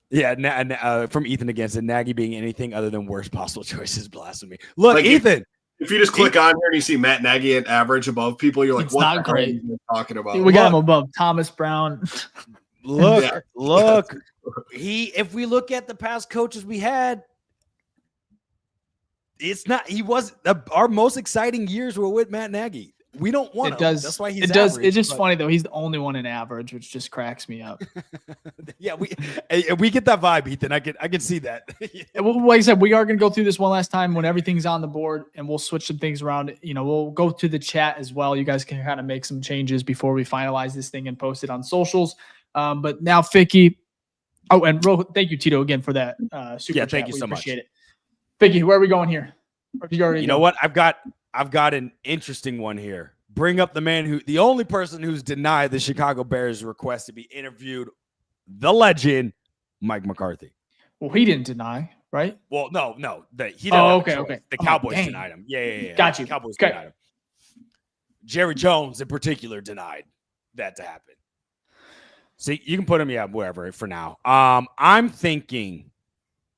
Yeah, from Ethan again, said Nagy being anything other than worst possible choice is blasphemy. Look, like Ethan. If you just click on here and you see Matt Nagy at average above people, you're like, it's what not great. Are you talking about? We got him above Thomas Brown. Look. If we look at the past coaches we had, our most exciting years were with Matt Nagy. We don't want him. That's why he's average. It's just funny though. He's the only one in average, which just cracks me up. Yeah, we get that vibe, Ethan. I can see that. Well, like I said, we are going to go through this one last time when everything's on the board, and we'll switch some things around. We'll go to the chat as well. You guys can kind of make some changes before we finalize this thing and post it on socials. But now, Ficky. Oh, and thank you, Tito, again for that super chat. Thank you so much. Appreciate it. Ficky, where are we going here? You know what? I've got an interesting one here. Bring up the only person who's denied the Chicago Bears' request to be interviewed, the legend, Mike McCarthy. Well, he didn't deny, right? Well, no. He didn't. Okay. The Cowboys denied him. Yeah. Got you. The Cowboys denied him. Jerry Jones, in particular, denied that to happen. See, you can put him, wherever for now. I'm thinking,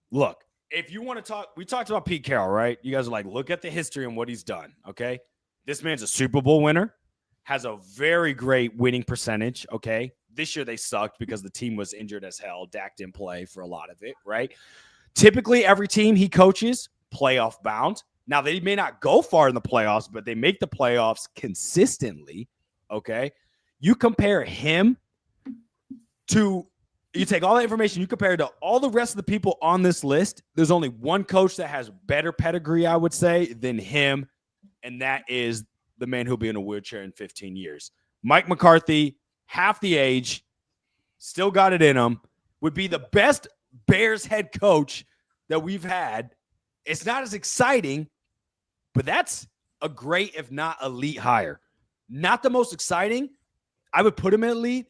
look, if you want to talk, we talked about Pete Carroll, right? You guys are like, look at the history and what he's done, okay? This man's a Super Bowl winner, has a very great winning percentage, okay? This year they sucked because the team was injured as hell. Dak didn't play for a lot of it, right? Typically, every team he coaches, playoff bound. Now, they may not go far in the playoffs, but they make the playoffs consistently, okay? You compare him to – you take all that information, you compare it to all the rest of the people on this list, there's only one coach that has better pedigree, I would say, than him, and that is the man who'll be in a wheelchair in 15 years. Mike McCarthy, half the age, still got it in him, would be the best Bears head coach that we've had. It's not as exciting, but that's a great, if not elite hire. Not the most exciting. I would put him in elite.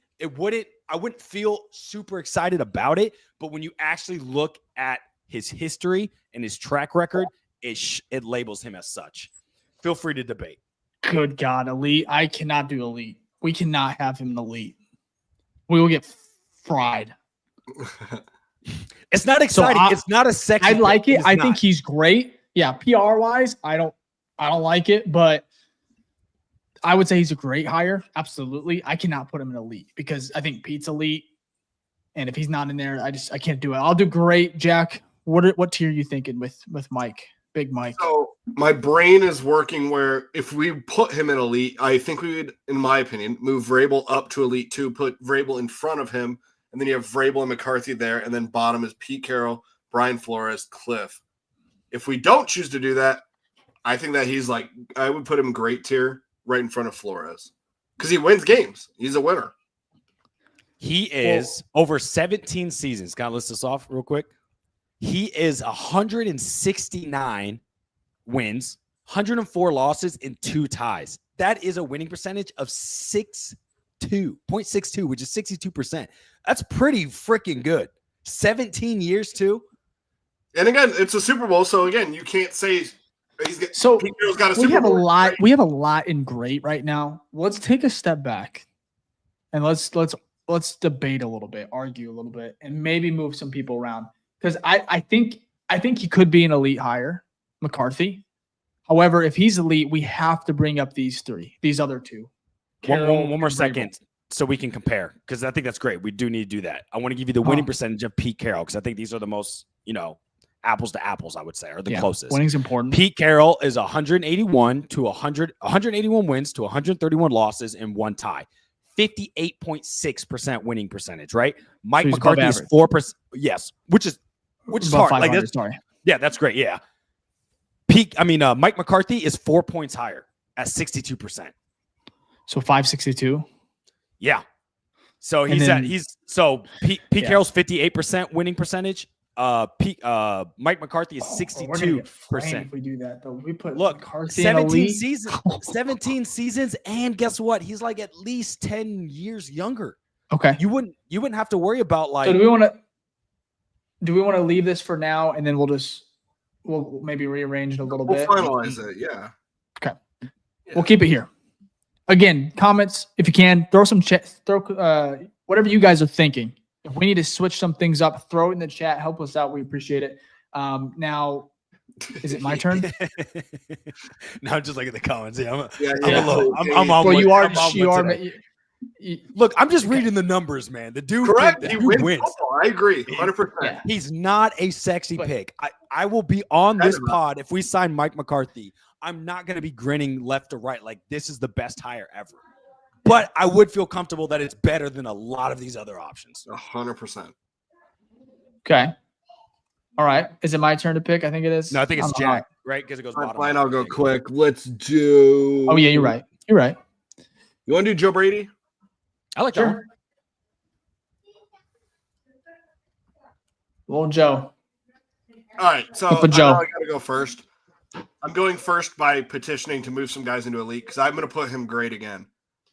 I wouldn't feel super excited about it, but when you actually look at his history and his track record, it labels him as such. Feel free to debate. Good God, elite. I cannot do elite. We cannot have him in elite. We will get fried. It's not exciting. It's not a sexy. I like it. I think he's great. Yeah, PR wise, I don't like it, but I would say he's a great hire. Absolutely. I cannot put him in elite because I think Pete's elite. And if he's not in there, I can't do it. I'll do great. Jack, what tier are you thinking with Mike? Big Mike. So my brain is working where if we put him in elite, I think we would, in my opinion, move Vrabel up to elite 2, put Vrabel in front of him, and then you have Vrabel and McCarthy there, and then bottom is Pete Carroll, Brian Flores, Cliff. If we don't choose to do that, I think that he's like, I would put him great tier right in front of Flores because he wins games. He's a winner. He is over 17 seasons. Can I list this off real quick? He is 169 wins, 104 losses, and 2 ties. That is a winning percentage of 0.62, which is 62%. That's pretty freaking good. 17 years too. And again, it's a Super Bowl, so again, you can't say Pete got a Super Bowl. We have a lot in great right now. Let's take a step back and let's debate a little bit, argue a little bit, and maybe move some people around. Because I think he could be an elite hire, McCarthy. However, if he's elite, we have to bring up these other two. One more second so we can compare, because I think that's great. We do need to do that. I want to give you the winning percentage of Pete Carroll because I think these are the most, apples to apples, I would say, are the closest. Winning's important. Pete Carroll is 181 wins to 131 losses and 1 tie. 58.6% winning percentage, right? Mike McCarthy is 4%. Yes, which is hard. Like that's, yeah, that's great. Yeah. Mike McCarthy is 4 points higher at 62%. So 562. Yeah. So Pete Yeah. Carroll's 58% winning percentage. Mike McCarthy is 62%. If we do that, though, we put Look, McCarthy 17 seasons, and guess what? He's like at least 10 years younger. Okay. You wouldn't have to worry about like. So do we want to leave this for now, and then we'll maybe rearrange it a little bit. We'll finalize it. Yeah. Okay. Yeah. We'll keep it here. Again, comments if you can. Throw some whatever you guys are thinking. If we need to switch some things up, throw it in the chat. Help us out. We appreciate it. Now, is it my turn? Now just look at the comments. Yeah, I'm on. Well, one. you are. Look, I'm just reading the numbers, man. The dude, correct. The He dude wins. Football. I agree, 100%. Yeah. He's not a sexy pick. I will be on this pod if we sign Mike McCarthy. I'm not going to be grinning left to right like this is the best hire ever. But I would feel comfortable that it's better than a lot of these other options. 100%. Okay. All right. Is it my turn to pick? I think it is. No, I think it's Jack, right? Because it goes bottom. Fine, I'll go quick. Let's do. Oh yeah, you're right. You're right. You want to do Joe Brady? I like that one. Little Joe. All right, so Put Joe. I got to go first. I'm going first by petitioning to move some guys into elite because I'm going to put him great again.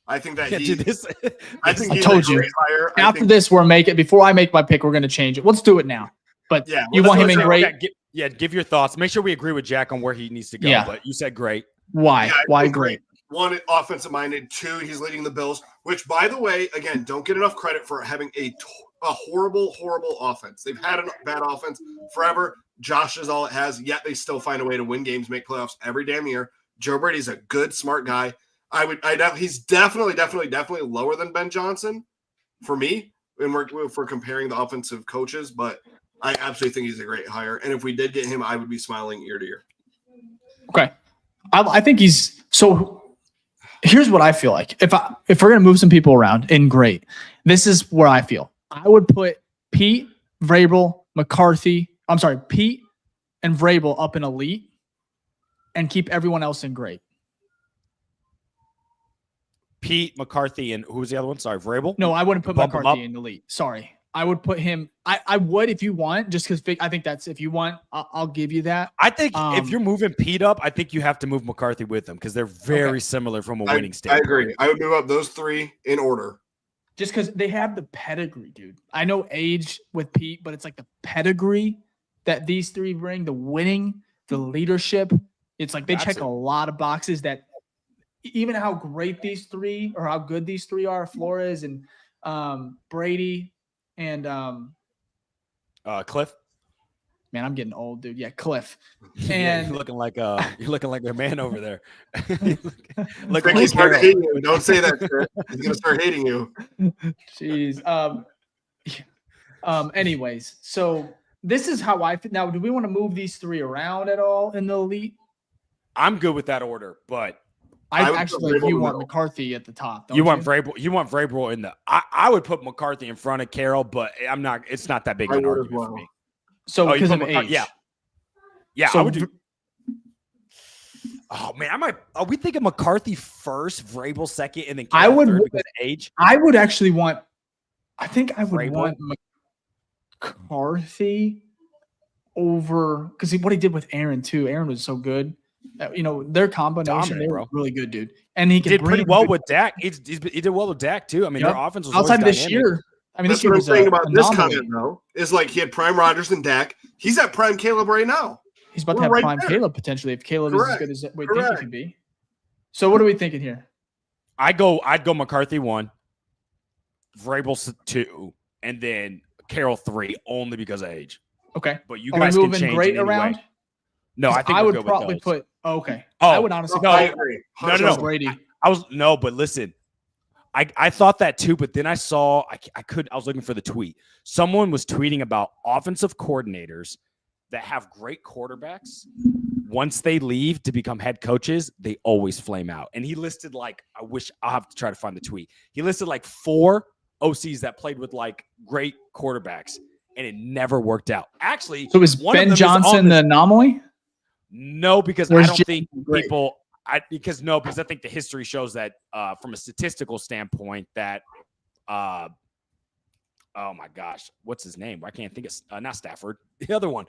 I think that I think he's told a great hire. After this, before I make my pick, we're going to change it. Let's do it now. But yeah, you want him in great? Give your thoughts. Make sure we agree with Jack on where he needs to go. Yeah. But you said great. Why? Yeah, Why great? One, offensive minded. Two, he's leading the Bills, which, by the way, again, don't get enough credit for having a horrible, horrible offense. They've had a bad offense forever. Josh is all it has, yet they still find a way to win games, make playoffs every damn year. Joe Brady's a good, smart guy. He's definitely lower than Ben Johnson for me. And if we're comparing the offensive coaches, but I absolutely think he's a great hire. And if we did get him, I would be smiling ear to ear. Okay. I think he's so. Here's what I feel like. If we're gonna move some people around in great, this is where I feel. I would put Pete, Vrabel, McCarthy. I'm sorry, Pete and Vrabel up in elite, and keep everyone else in great. Pete, McCarthy, and who was the other one? Sorry, Vrabel? No, I wouldn't put Bump him McCarthy up. in elite. Sorry. I would put him. I would if you want, just because I think that's if you want, I'll give you that. I think if you're moving Pete up, I think you have to move McCarthy with them because they're very similar from a winning standpoint. I agree. I would move up those three in order. Just because they have the pedigree, dude. I know age with Pete, but it's like the pedigree that these three bring, the winning, the leadership. It's like they check a lot of boxes that even how great these three or how good these three are, Flores and Brady and Cliff. Man, I'm getting old, dude. Yeah, Cliff. And you're looking like a man over there. Look, he's start hating you. Don't say that shit. He's gonna start hating you. Jeez. Anyways, so this is how I now. Do we want to move these three around at all in the elite? I'm good with that order, but I actually you want McCarthy at the top. You want Vrabel. You want Vrabel in the. I would put McCarthy in front of Carroll, but I'm not. It's not that big of an argument for me. So because of age, yeah. So I would do. Oh man, are we thinking McCarthy first, Vrabel second, and then Carroll third because of age? I would actually want. I think I would Vrabel? want McCarthy over because what he did with Aaron too. Aaron was so good. Their combination, they were really good, dude. And he did pretty well with Dak. He did well with Dak too. I mean, their offense was outside always this year. I mean, that's what I'm saying about this comment though. Is like he had prime Rodgers and Dak. He's at prime Caleb right now. He's about to have prime Caleb potentially if Caleb is as good as we think he can be. So what are we thinking here? I'd go McCarthy 1, Vrabel 2, and then Carroll 3, only because of age. Okay, but you guys can change great anyway. Around. No, I think I would go probably with those. put. Okay, Oh, I would honestly. No, I agree. No. Brady. But listen, I thought that too, but then I saw I was looking for the tweet. Someone was tweeting about offensive coordinators that have great quarterbacks. Once they leave to become head coaches, they always flame out. And he listed I'll have to try to find the tweet. He listed 4 OCs that played with great quarterbacks, and it never worked out. Actually, so is Ben Johnson the anomaly? No, because I don't think people. Because I think the history shows that from a statistical standpoint that oh my gosh, what's his name? I can't think of not Stafford, the other one.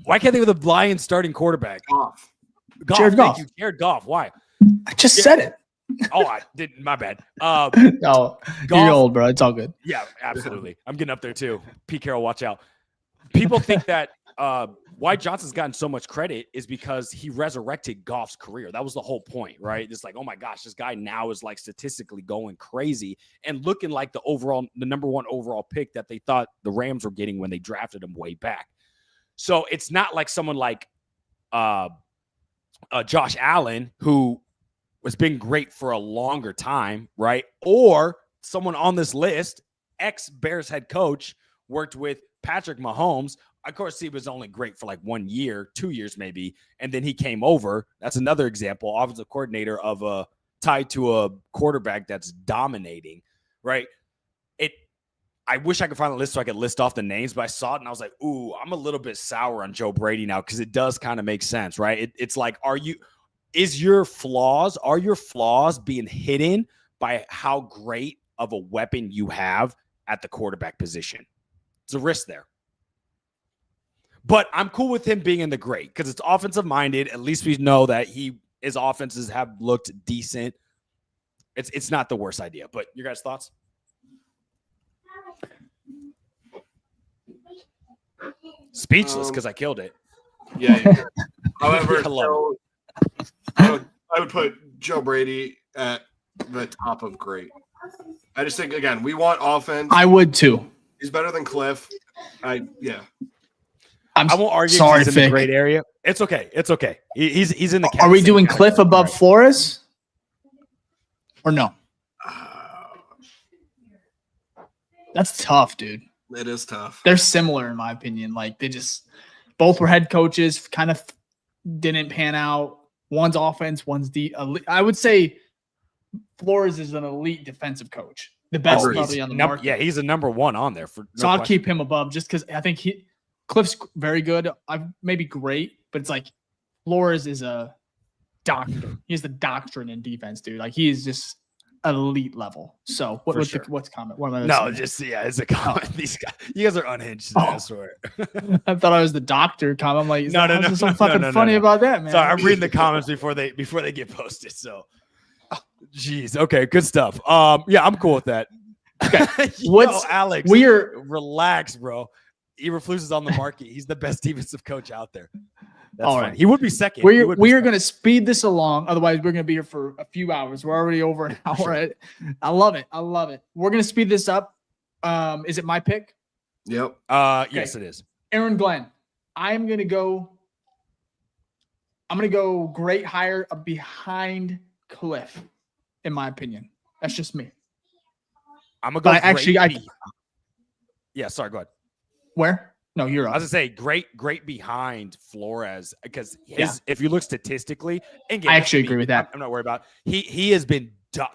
Why can't they think of the Lions starting quarterback? Goff. Jared Goff. Thank you, Jared Goff. Why? I just said it. Oh, I didn't. My bad. No, Goff, you're old, bro. It's all good. Yeah, absolutely. I'm getting up there too. Pete Carroll, watch out. People think that why Johnson's gotten so much credit is because he resurrected Goff's career. That was the whole point, right? It's like, oh my gosh, this guy now is like statistically going crazy and looking like the number one overall pick that they thought the Rams were getting when they drafted him way back. So it's not like someone like Josh Allen, who has been great for a longer time, right? Or someone on this list, ex-Bears head coach, worked with Patrick Mahomes. Of course, he was only great for like 1 year, 2 years maybe, and then he came over. That's another example, offensive coordinator of a tied to a quarterback that's dominating, right? I wish I could find a list so I could list off the names, but I saw it and I was like, ooh, I'm a little bit sour on Joe Brady now because it does kind of make sense, right? It's like, are your flaws being hidden by how great of a weapon you have at the quarterback position? It's a risk there. But I'm cool with him being in the great because it's offensive minded. At least we know that his offenses have looked decent. It's not the worst idea, but your guys' thoughts? Speechless because I killed it. Yeah. However, I would put Joe Brady at the top of great. I just think, again, we want offense. I would too. He's better than Cliff. I won't argue. Sorry, he's in the great area. It's okay. It's okay. He's in the. Are we doing Cliff above Flores? Or no? That's tough, dude. It is tough. They're similar in my opinion. Like they just both were head coaches, kind of didn't pan out. One's offense, one's I would say Flores is an elite defensive coach. The best probably on the market. Yeah, he's a number one on there. I'll keep him above just because I think Cliff's very good. Maybe great, but it's like Flores is a doctor. He has the doctrine in defense, dude. Like he is just elite level. So what's comment? What am I saying? It's a comment. These guys, you guys are unhinged today, I swear. I thought I was the doctor comment. I'm like, no, there's something fucking funny about that, man. Sorry, I'm reading the comments before they get posted. So, jeez, okay, good stuff. Yeah, I'm cool with that. Okay, Alex? Relax, bro. Eberflus is on the market. He's the best defensive coach out there. That's all right. He would be second. We are going to speed this along. Otherwise, we're going to be here for a few hours. We're already over an hour. Sure. I love it. We're going to speed this up. Is it my pick? Yep. Okay. Yes, it is. Aaron Glenn. I'm going to go great hire behind Cliff, in my opinion. That's just me. I'm going to go Yeah, sorry, go ahead. Where? No, you're up. I was going to say great behind Flores because if you look statistically, I actually agree with that. I'm not worried about it. He has been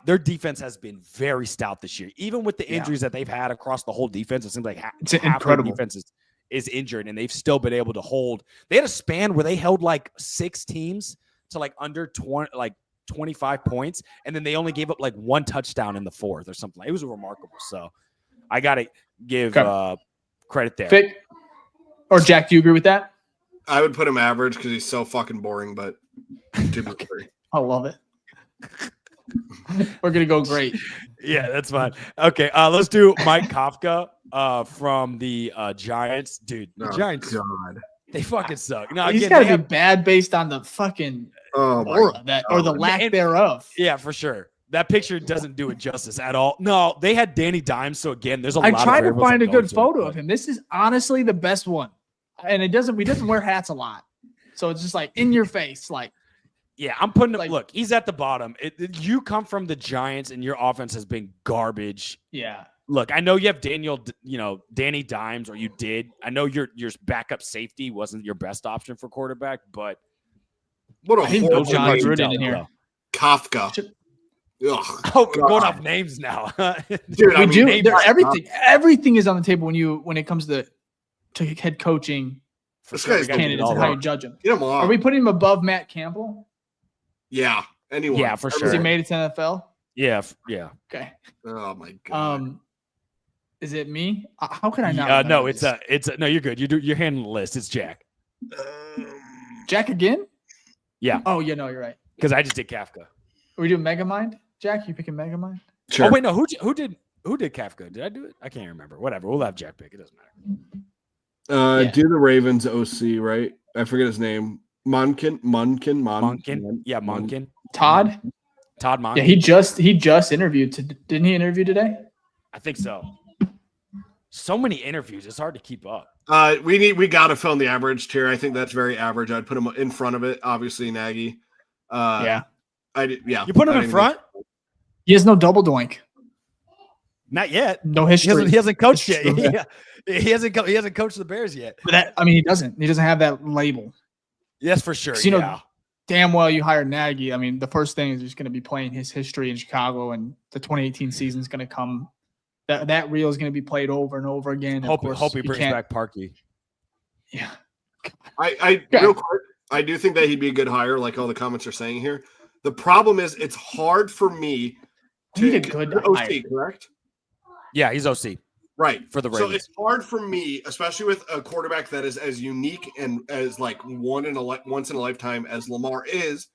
their defense has been very stout this year. Even with the injuries that they've had across the whole defense, it seems like it's incredible. Half the defense is injured and they've still been able to hold. They had a span where they held like 6 teams to like under 25 points, and then they only gave up like 1 touchdown in the 4th or something. It was remarkable. So I got to give credit there. Fick or Jack, do you agree with that? I would put him average because he's so fucking boring, but I love it. We're gonna go great. Yeah, that's fine. Okay, let's do Mike Kafka from the Giants. Dude, the Giants, God. They fucking suck. No, he's got to be bad based on the fucking aura or the lack thereof. Yeah, for sure. That picture doesn't do it justice at all. No, they had Danny Dimes, so again, there's a lot of I tried to find a good photo of him. This is honestly the best one. And he doesn't wear hats a lot. So it's just like in your face. Like, yeah, I'm putting him. Look, he's at the bottom. You come from the Giants and your offense has been garbage. Yeah. Look, I know you have Danny Dimes, or you did. I know your backup safety wasn't your best option for quarterback, but what a horrible John Gruden in here. Kafka. Oh, we're going off names now. Dude, everything is on the table when it comes to head coaching this guy's candidates and how you judge him. Get him off. Are we putting him above Matt Campbell? Yeah. Anyone. Yeah, for sure. Has he made it to NFL? Yeah. Okay. Oh my God. Is it me? How can I not? No, it's no. You're good. You're handling the list. It's Jack. Jack again? Yeah. Oh, yeah, no, you're right. Because I just did Kafka. Are we doing Megamind? Jack, you picking Megamind? Sure. Oh wait, no. Who did Kafka? Did I do it? I can't remember. Whatever. We'll have Jack pick. It doesn't matter. Do the Ravens OC, right? I forget his name. Monken. Yeah, Monken. Todd Monken. Yeah, he just interviewed. Didn't he interview today? I think so. So many interviews. It's hard to keep up. We got to fill in the average tier. I think that's very average. I'd put him in front of it. Obviously, Nagy. Yeah. Yeah. You put him in front? He has no double doink. Not yet. No history. He hasn't coached yet. Yeah. He hasn't coached the Bears yet. But he doesn't. He doesn't have that label. Yes, for sure. You know, damn well you hired Nagy. I mean, the first thing is he's going to be playing his history in Chicago, and the 2018 season is going to come. That reel is going to be played over and over again. Hope he brings back Parkey. Yeah. Real quick, I do think that he'd be a good hire, like all the comments are saying here. The problem is it's hard for me to need a good OC, hire. correct? Yeah, he's OC. Right. For the Ravens. So it's hard for me, especially with a quarterback that is as unique and as like once in a lifetime as Lamar is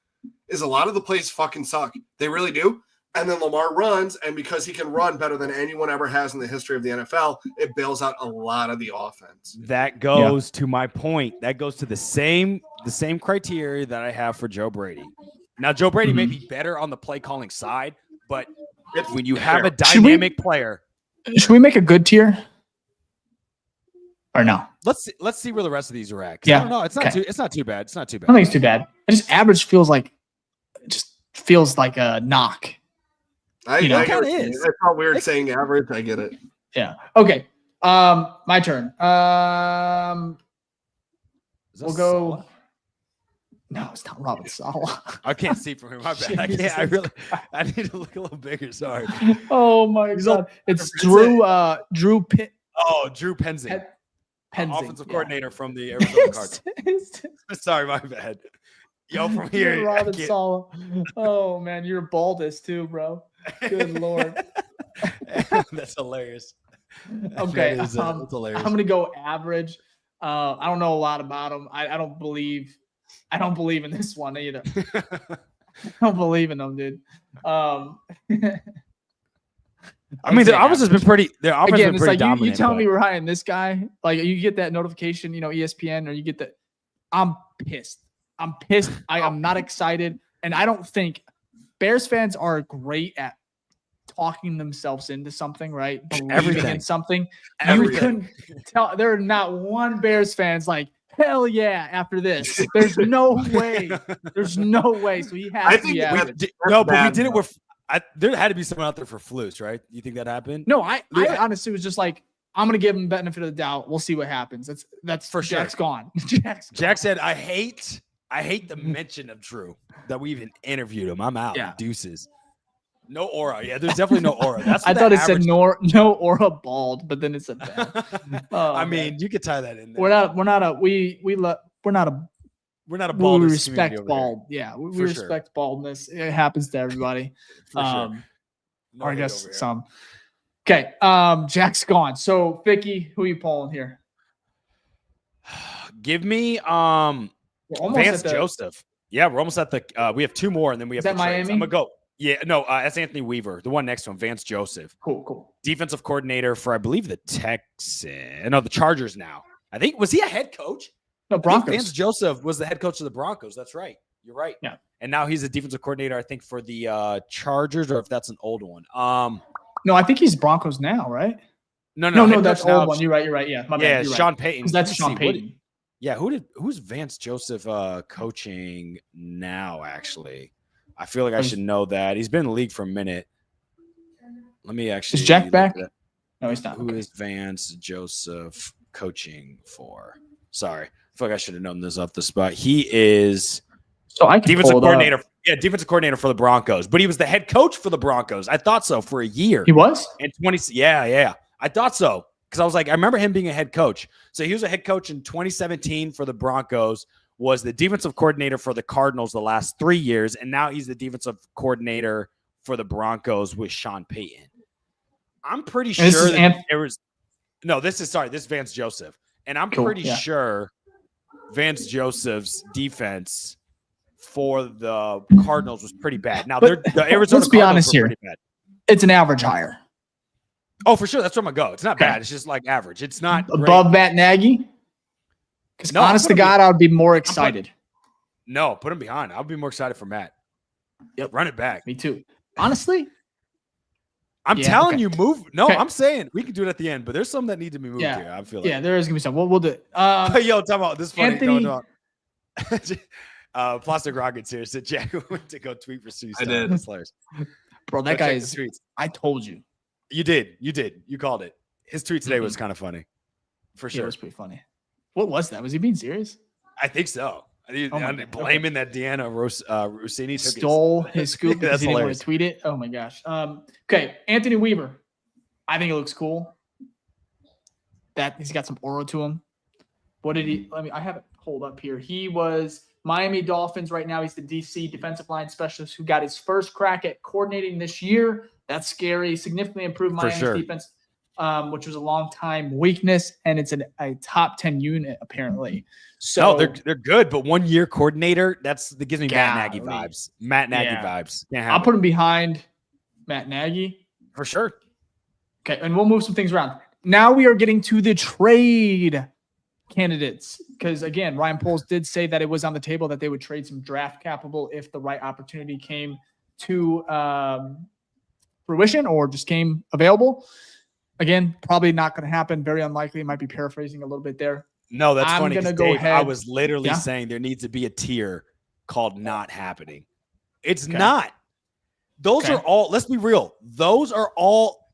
a lot of the plays fucking suck. They really do. And then Lamar runs, and because he can run better than anyone ever has in the history of the NFL, it bails out a lot of the offense. That goes to my point. That goes to the same criteria that I have for Joe Brady. Now, Joe Brady may be better on the play calling side, but when you have a dynamic player. Should we make a good tier? Or no? Let's see where the rest of these are at. Yeah. I don't know. It's not too bad. It's not too bad. I don't think it's too bad. It just average feels like a knock. I get it. Is. It's not weird saying average. I get it. Yeah. Okay. My turn. We'll go. Salah? No, it's not Robert Salah. I can't see from here. My bad. I need to look a little bigger. Sorry. Oh my God. It's Drew Pitt. Oh, Drew Penzing. Offensive coordinator from the Arizona Cardinals. Sorry, my bad. Yo, from here. Robert Salah. Oh man, you're baldest too, bro. Good Lord. That's hilarious. Okay. That's hilarious. I'm gonna go average. I don't know a lot about him. I don't believe in this one either. I don't believe in them, dude. I mean, their offense has been pretty. It's like dominant. you tell me, Ryan, this guy, like you get that notification, ESPN, or you get that. I'm pissed. I'm not excited, and I don't think Bears fans are great at talking themselves into something, right? Believing in something. You couldn't tell. There are not one Bears fans like, hell yeah, after this. There's no way. There's no way. So he has to be average. No, but we did it with there had to be someone out there for Flus, right? You think that happened? No, I honestly was just like, I'm gonna give him benefit of the doubt. We'll see what happens. That's for sure. Jack's gone. Jack said, I hate the mention of Drew that we even interviewed him. I'm out. Yeah. Deuces. No aura. Yeah, there's definitely no aura. That's I thought it said no aura bald, but then it said that. I mean, you could tie that in there. We're not a bald. We respect bald. Yeah, we respect baldness. It happens to everybody. For sure. Or I guess some. Okay, Jack's gone. So FIcky, who are you pulling here? Give me Vance Joseph. Yeah, we're almost at the we have two more and then we have Is that Miami? I'm gonna go. Yeah, no, that's Anthony Weaver, the one next to him, Vance Joseph. Cool. Defensive coordinator for, I believe, the Chargers now. I think, was he a head coach? No, Broncos. Vance Joseph was the head coach of the Broncos. That's right. You're right. Yeah. And now he's a defensive coordinator, I think, for the Chargers, or if that's an old one. No, I think he's Broncos now, right? No, that's old one. You're right. Yeah, my bad. You're Sean right. Payton. Because that's Sean Payton. Who's Vance Joseph coaching now, actually? I feel like I should know that. He's been in the league for a minute. Let me actually. Is Jack back? No, he's not. Who is Vance Joseph coaching for? Sorry. I feel like I should have known this off the spot. He is defensive coordinator. Yeah, defensive coordinator for the Broncos. But he was the head coach for the Broncos. I thought so for a year. He was? Yeah. I thought so. Because I was like, I remember him being a head coach. So he was a head coach in 2017 for the Broncos, was the defensive coordinator for the Cardinals the last 3 years, and now he's the defensive coordinator for the Broncos with Sean Payton. I'm pretty And this sure is that there was this is Vance Joseph. And I'm Cool, pretty yeah. sure Vance Joseph's defense for the Cardinals was pretty bad. Now, But the Arizona let's be Cardinals honest were here. pretty bad. It's an average hire. Oh, for sure. That's where I'm going to go. It's not Okay. bad. It's just like average. It's not Above great. Matt Nagy? Because No, I'm honest to putting him God, I would be more excited. No, put him behind. I'll be more excited for Matt. Yep. Run it back. Me too. Honestly, I'm Yeah, telling okay. you, move. No, Okay. I'm saying we can do it at the end, but there's some that need to be moved here. I feel like. yeah, there is gonna be some. We'll do it. Yo, talk about this. Funny. Anthony- No. Plastic Rockets here said Jack went to go tweet for Sue. I did. That's hilarious. Bro, that Go guy check is. the tweets. I told you. You did. You called it. His tweet today was kind of funny, for Yeah, it sure. was pretty funny. What was that? Was he being serious? I think so. Oh my God. Blaming that Deanna Rossini took Stole his scoop because That's he didn't want hilarious. to tweet it. Oh my gosh. Okay, Anthony Weaver. I think it looks cool. That he's got some aura to him. What did he? I have it pulled up here. He was Miami Dolphins right now. He's the DC defensive line specialist who got his first crack at coordinating this year. That's scary. Significantly improved For Miami's sure. defense, which was a long time weakness, and it's a top 10 unit apparently. So No, they're good, but 1 year coordinator, that gives me Matt Nagy Golly. vibes. Matt Nagy Yeah. vibes. Can't I'll have put him behind Matt Nagy. for sure. Okay, and we'll move some things around. Now we are getting to the trade candidates because again, Ryan Poles did say that it was on the table that they would trade some draft capital if the right opportunity came to fruition or just came available. Again, probably not going to happen. Very unlikely. Might be paraphrasing a little bit there. No, that's I'm funny. 'Cause gonna go Dave, I ahead- was literally Yeah. saying there needs to be a tier called not happening. It's Okay. not. Those Okay. are all, let's be real. Those are all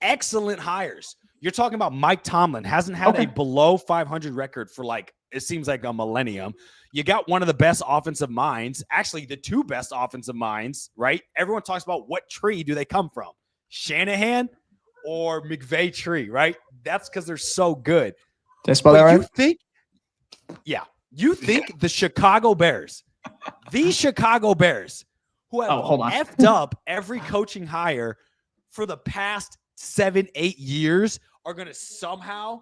excellent hires. You're talking about Mike Tomlin, hasn't had Okay. a below 500 record for it seems like a millennium. You got one of the best offensive minds, actually the two best offensive minds, right? Everyone talks about what tree do they come from? Shanahan or McVay tree, right? That's because they're so good. Did I spell that But right? you think the Chicago Bears, who have hold on. effed up every coaching hire for the past 7-8 years, are going to somehow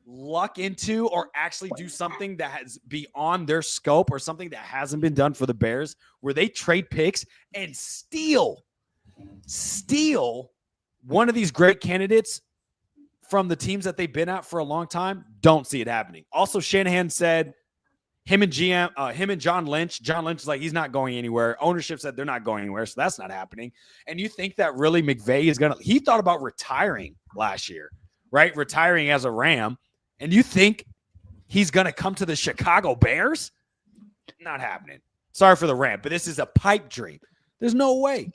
luck into or actually do something that has beyond their scope or something that hasn't been done for the Bears, where they trade picks and steal one of these great candidates from the teams that they've been at for a long time? Don't see it happening. Also, Shanahan said him and John Lynch is like, he's not going anywhere. Ownership said they're not going anywhere, so that's not happening. And you think that really McVay is he thought about retiring last year, right? Retiring as a Ram. And you think he's going to come to the Chicago Bears? Not happening. Sorry for the rant, but this is a pipe dream. There's no way.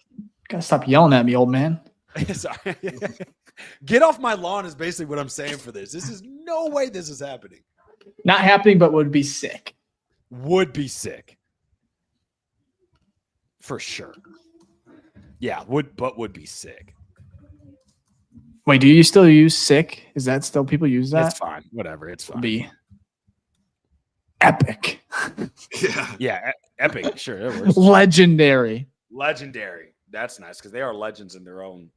Gotta stop yelling at me, old man. Sorry. Get off my lawn is basically what I'm saying for this. This is no way this is happening. Not happening, but would be sick. Would be sick. For sure. Yeah, would be sick. Wait, do you still use sick? Is that still people use that? It's fine. Whatever. It's fine. Would be epic. Yeah. Yeah, epic. Sure, it works. Legendary. Legendary. That's nice because they are legends in their own.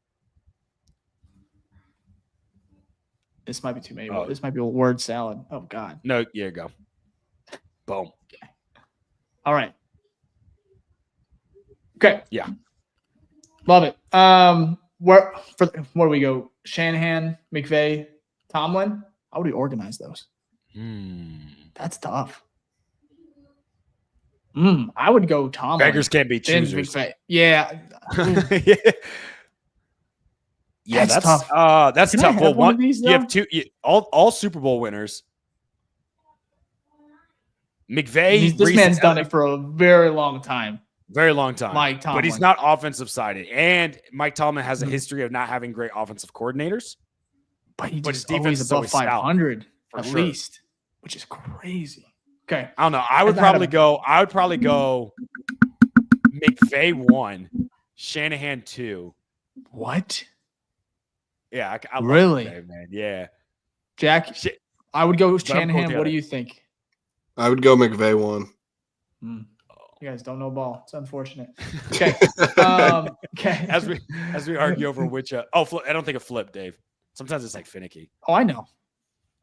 This might be too many. Oh. This might be a word salad. Oh God. No, here you go. Boom. All right. Okay. Yeah. Love it. Where do we go? Shanahan, McVay, Tomlin. How would we organize those? That's tough. I would go Tomlin. Beggars can't be then choosers. McVay. Yeah. Yeah, That's that's tough. that's Can I tough. have Well, one of these, you have though? two. All Super Bowl winners. McVay. This man's done it for a very long time. Very long time. Mike Tomlin. But he's not offensive sided, and Mike Tomlin has a history of not having great offensive coordinators. But he But just his defense always is above always stout, 500 for at sure. least, which is crazy. Okay. I don't know. I would I've had probably him. go. I would probably go. McVay 1, Shanahan 2. What? Yeah, I love Really? McVay, man. Yeah. Jack, Shit. I would go I'm cool Shanahan. with What do it. you think? I would go McVay 1. You guys don't know ball. It's unfortunate. Okay. Okay. As we argue over which I don't think it flipped, Dave. Sometimes it's like finicky. Oh, I know.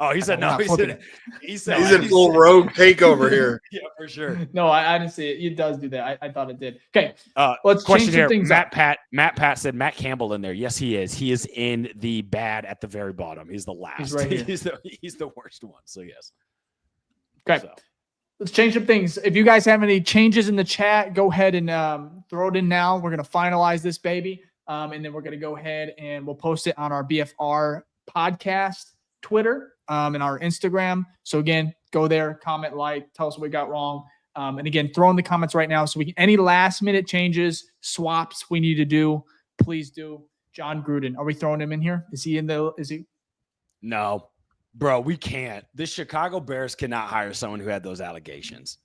Oh, he said no. He said he's in full rogue takeover here. Yeah, for sure. No, I didn't see it. It does do that. I thought it did. Okay. Let's question here. Things Matt Pat said Matt Campbell in there. Yes, he is. He is in the bad at the very bottom. He's the last. He's right here. he's the worst one. So yes. Okay. So. Let's change some things. If you guys have any changes in the chat, go ahead and throw it in now. We're going to finalize this baby. And then we're going to go ahead and we'll post it on our BFR podcast, Twitter, and our Instagram. So again, go there, comment, like, tell us what we got wrong. And again, throw in the comments right now. So we can, any last minute changes, swaps we need to do, please do. John Gruden, are we throwing him in here? Is he? No. Bro, we can't. The Chicago Bears cannot hire someone who had those allegations.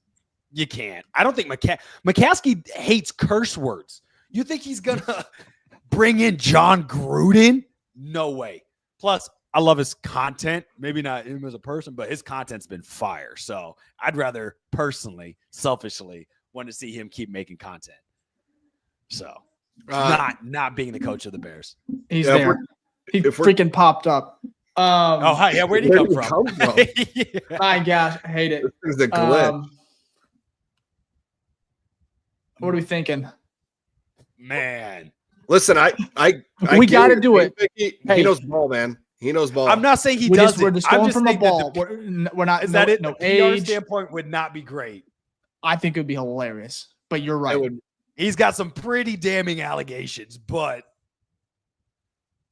You can't. I don't think McCaskey hates curse words. You think he's going to bring in John Gruden? No way. Plus, I love his content. Maybe not him as a person, but his content's been fire. So I'd rather personally, selfishly, want to see him keep making content. So not being the coach of the Bears. He's there. He freaking popped up. Hi. Yeah, where'd he come from? Yeah. My gosh, I hate it. This is a glitch. What are we thinking? Man. Listen, we got to do it. He knows ball, man. He knows ball. I'm not saying he doesn't. We're just going from a ball. We're not. Is that it? No PR age standpoint would not be great. I think it would be hilarious, but you're right. He's got some pretty damning allegations, but.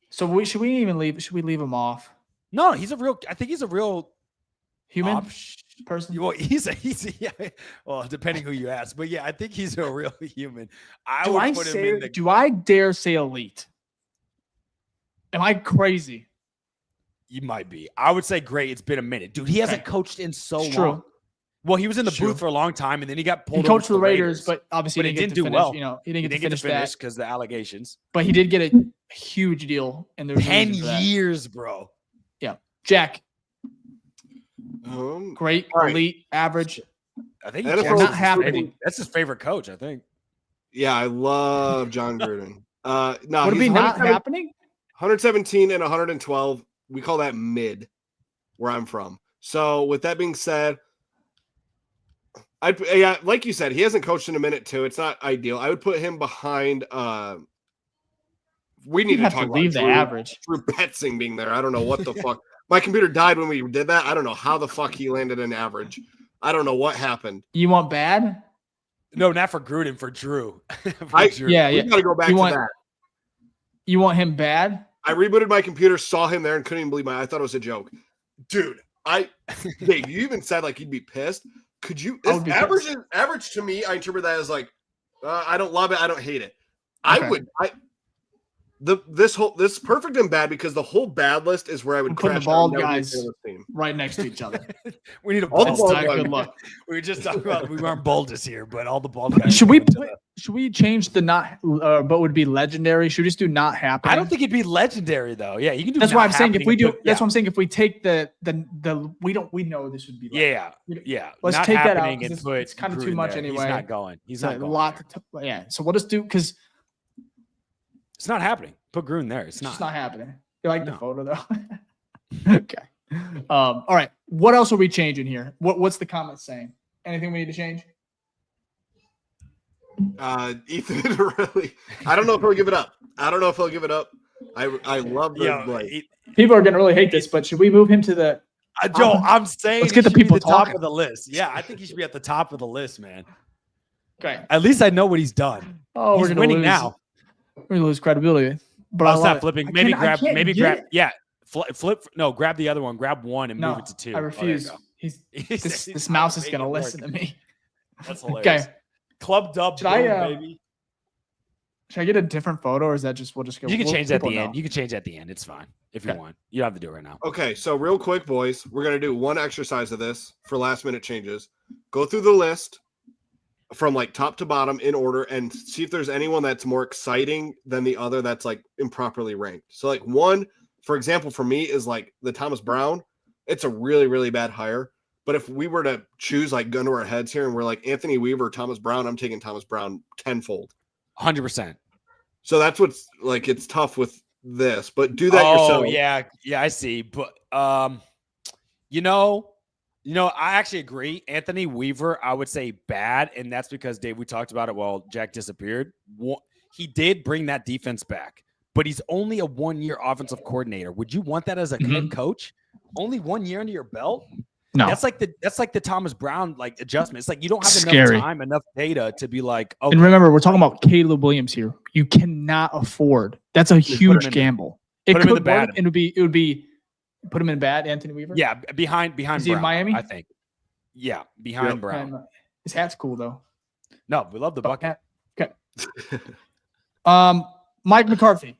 So should we even leave? Should we leave him off? No, I think he's a real human person. Well, yeah. Well, depending who you ask, but yeah, I think he's a real human. Do I dare say elite? Am I crazy? You might be. I would say great. It's been a minute, dude. He hasn't coached in so long. True. Well, he was in the booth for a long time, and then he got pulled. He coached for the Raiders, but obviously he didn't do well. You know, he didn't get to finish because the allegations. But he did get a huge deal, and there's 10 years, bro. Yeah, Jack. Great, right. Elite, average. I think not happening. That's his favorite coach, I think. Yeah, I love John Gruden. No, would it be not happening? 117 and 112. We call that mid, where I'm from. So with that being said, like you said, he hasn't coached in a minute too. It's not ideal. I would put him behind. We need to talk about the average. Drew Petzing being there. I don't know what the fuck. My computer died when we did that. I don't know how the fuck he landed an average. I don't know what happened. You want bad? No, not for Gruden, for Drew. Drew. Yeah. We got to go back to that. You want him bad? I rebooted my computer, saw him there, and couldn't even believe I thought it was a joke. Dude, Dave, you even said like you'd be pissed. Could you? Average to me, I interpret that as like, I don't love it, I don't hate it. Okay. This perfect and bad because the whole bad list is where I would put the bald guys right next to each other. We need all the bald guys. Good luck. We were just talking about we weren't bald this year, but all the bald guys. Should we change the not? But would be legendary? Should we just do not happen? I don't think it'd be legendary though. Yeah, you can do. That's why I'm saying if we do. That's what I'm saying. If we take the we know this would be. Yeah. Let's take that out. It's kind of too much anyway. He's not going. He's not going. A lot. Yeah. So we'll just do because. It's not happening. Put Gruden there. It's not happening. You like the photo though? Okay. All right. What else are we changing here? What's the comments saying? Anything we need to change? Ethan really. I don't know if he'll give it up. I love the people are gonna really hate this, but should we move him to the Joe, I'm saying let's get the people top of the list. Yeah, I think he should be at the top of the list, man. Okay. At least I know what he's done. Oh, he's winning now. We're gonna lose credibility. But I'll stop flipping. Maybe grab. Yeah. Flip. No, grab the other one. Grab one and move it to 2. I refuse. This mouse is gonna listen to me. That's hilarious. Okay. Club dub, baby. Should I get a different photo, or is that just we'll just go? You can change at the end. You can change at the end. It's fine if you want. You don't have to do it right now. Okay, so real quick, boys, we're gonna do one exercise of this for last minute changes. Go through the list from like top to bottom in order and see if there's anyone that's more exciting than the other that's like improperly ranked. So like one, for example, for me is like the Thomas Brown. It's a really, really bad hire, But if we were to choose like gun to our heads here and we're like Anthony Weaver, Thomas Brown, I'm taking Thomas Brown tenfold. 100%. So that's what's like, it's tough with this, but do that yourself. Yeah, I see. But you know, I actually agree. Anthony Weaver, I would say bad, and that's because Dave, we talked about it while Jack disappeared. He did bring that defense back, but he's only a 1-year offensive coordinator. Would you want that as a head coach? Only 1 year under your belt? No. That's like the Thomas Brown like adjustment. It's like you don't have Scary. enough time, enough data to be like, okay. And remember, we're talking about Caleb Williams here. You cannot afford. That's a huge gamble. It could work, and it would be put him in bad, Anthony Weaver. Yeah, behind Is he Brown, in Miami? I think. Yeah, behind Brown. And his hat's cool though. No, we love the bucket. Okay. Mike McCarthy,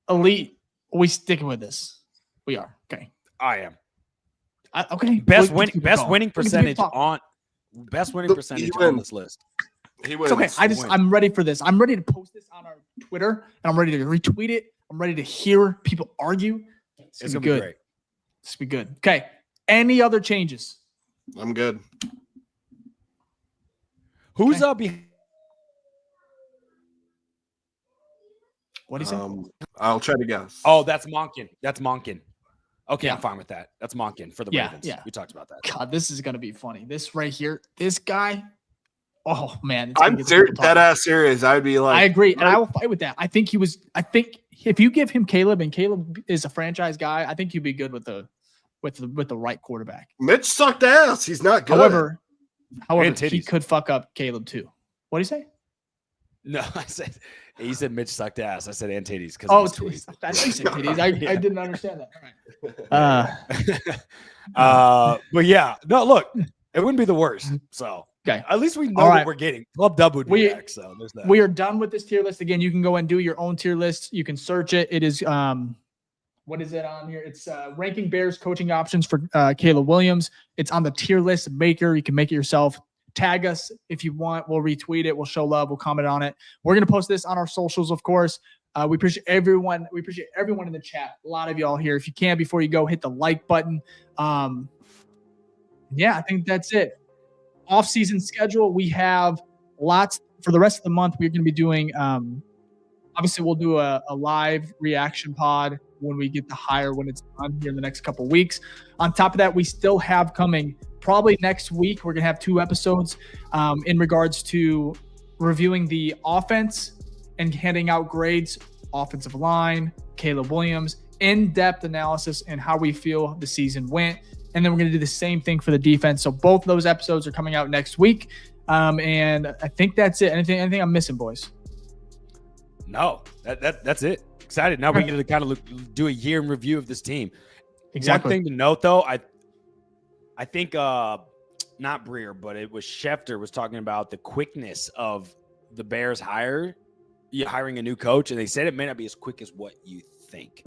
elite. Are we sticking with this? We are. Okay. I am. Okay. Best winning percentage on this list. He wins. It's okay. I'm ready for this. I'm ready to post this on our Twitter, and I'm ready to retweet it. I'm ready to hear people argue. It's gonna be great. This will be good. Okay. Any other changes? I'm good. Who's up? What do you say? I'll try to guess. Oh, that's Monken. Okay, Yeah. I'm fine with that. That's Monken for the Yeah, Ravens. yeah. We talked about that. God, this is gonna be funny. This right here, this guy. Oh man, I'm dead ass serious. I'd be like, I agree, and I will fight with that. I think if you give him Caleb, and Caleb is a franchise guy, I think you'd be good with the right quarterback. Mitch sucked ass. He's not good. However, And he titties. could fuck up Caleb too. What do you say? No, he said Mitch sucked ass. I said and titties because Oh, titties. I know you said titties. I didn't understand that. All right. But yeah, no, look, it wouldn't be the worst. So Okay. at least we know All right. what we're getting. Club Dub would be back, so there's that. We are done with this tier list. Again, you can go and do your own tier list. You can search it. It is what is it on here? It's ranking Bears coaching options for Caleb Williams. It's on the tier list maker. You can make it yourself. Tag us if you want. We'll retweet it. We'll show love. We'll comment on it. We're gonna post this on our socials, of course. We appreciate everyone. We appreciate everyone in the chat. A lot of y'all here. If you can, before you go, hit the like button. Yeah, I think that's it. Off-season schedule. We have lots for the rest of the month. We're going to be doing. Obviously, we'll do a live reaction pod when we get the hire when it's done here in the next couple of weeks. On top of that, we still have coming probably next week. We're going to have 2 episodes in regards to reviewing the offense and handing out grades, offensive line, Caleb Williams, in-depth analysis, and how we feel the season went. And then we're going to do the same thing for the defense. So both of those episodes are coming out next week. And I think that's it. Anything I'm missing, boys? No, that's it. Excited. Now we get to kind of do a year in review of this team. Exactly. One thing to note, though, I think not Breer, but it was Schefter was talking about the quickness of the Bears hiring a new coach, and they said it may not be as quick as what you think.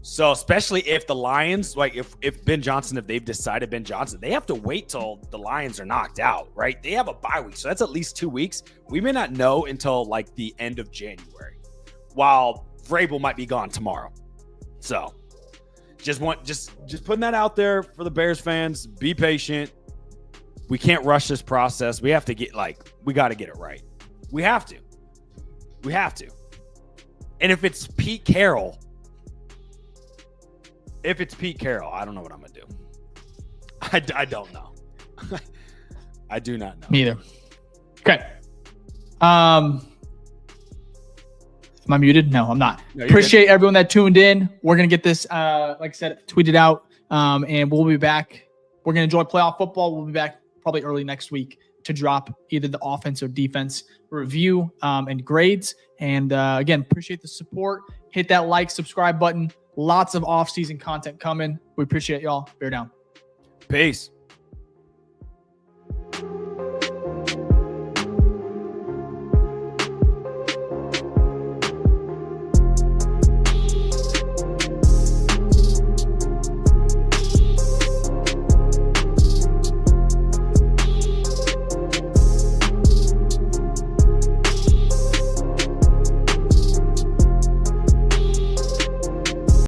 So especially if the Lions, like if Ben Johnson, if they've decided Ben Johnson, they have to wait till the Lions are knocked out, right? They have a bye week, so that's at least 2 weeks. We may not know until like the end of January, while Vrabel might be gone tomorrow. So just putting that out there for the Bears fans. Be patient. We can't rush this process. We have to we got to get it right. We have to. And if it's Pete Carroll, I don't know what I'm going to do. I don't know. I do not know. Me either. Okay. Am I muted? No, I'm not. No, appreciate everyone that tuned in. We're going to get this, like I said, tweeted out, and we'll be back. We're going to enjoy playoff football. We'll be back probably early next week to drop either the offense or defense review and grades. And again, appreciate the support. Hit that like, subscribe button. Lots of off-season content coming. We appreciate y'all. Bear down. Peace.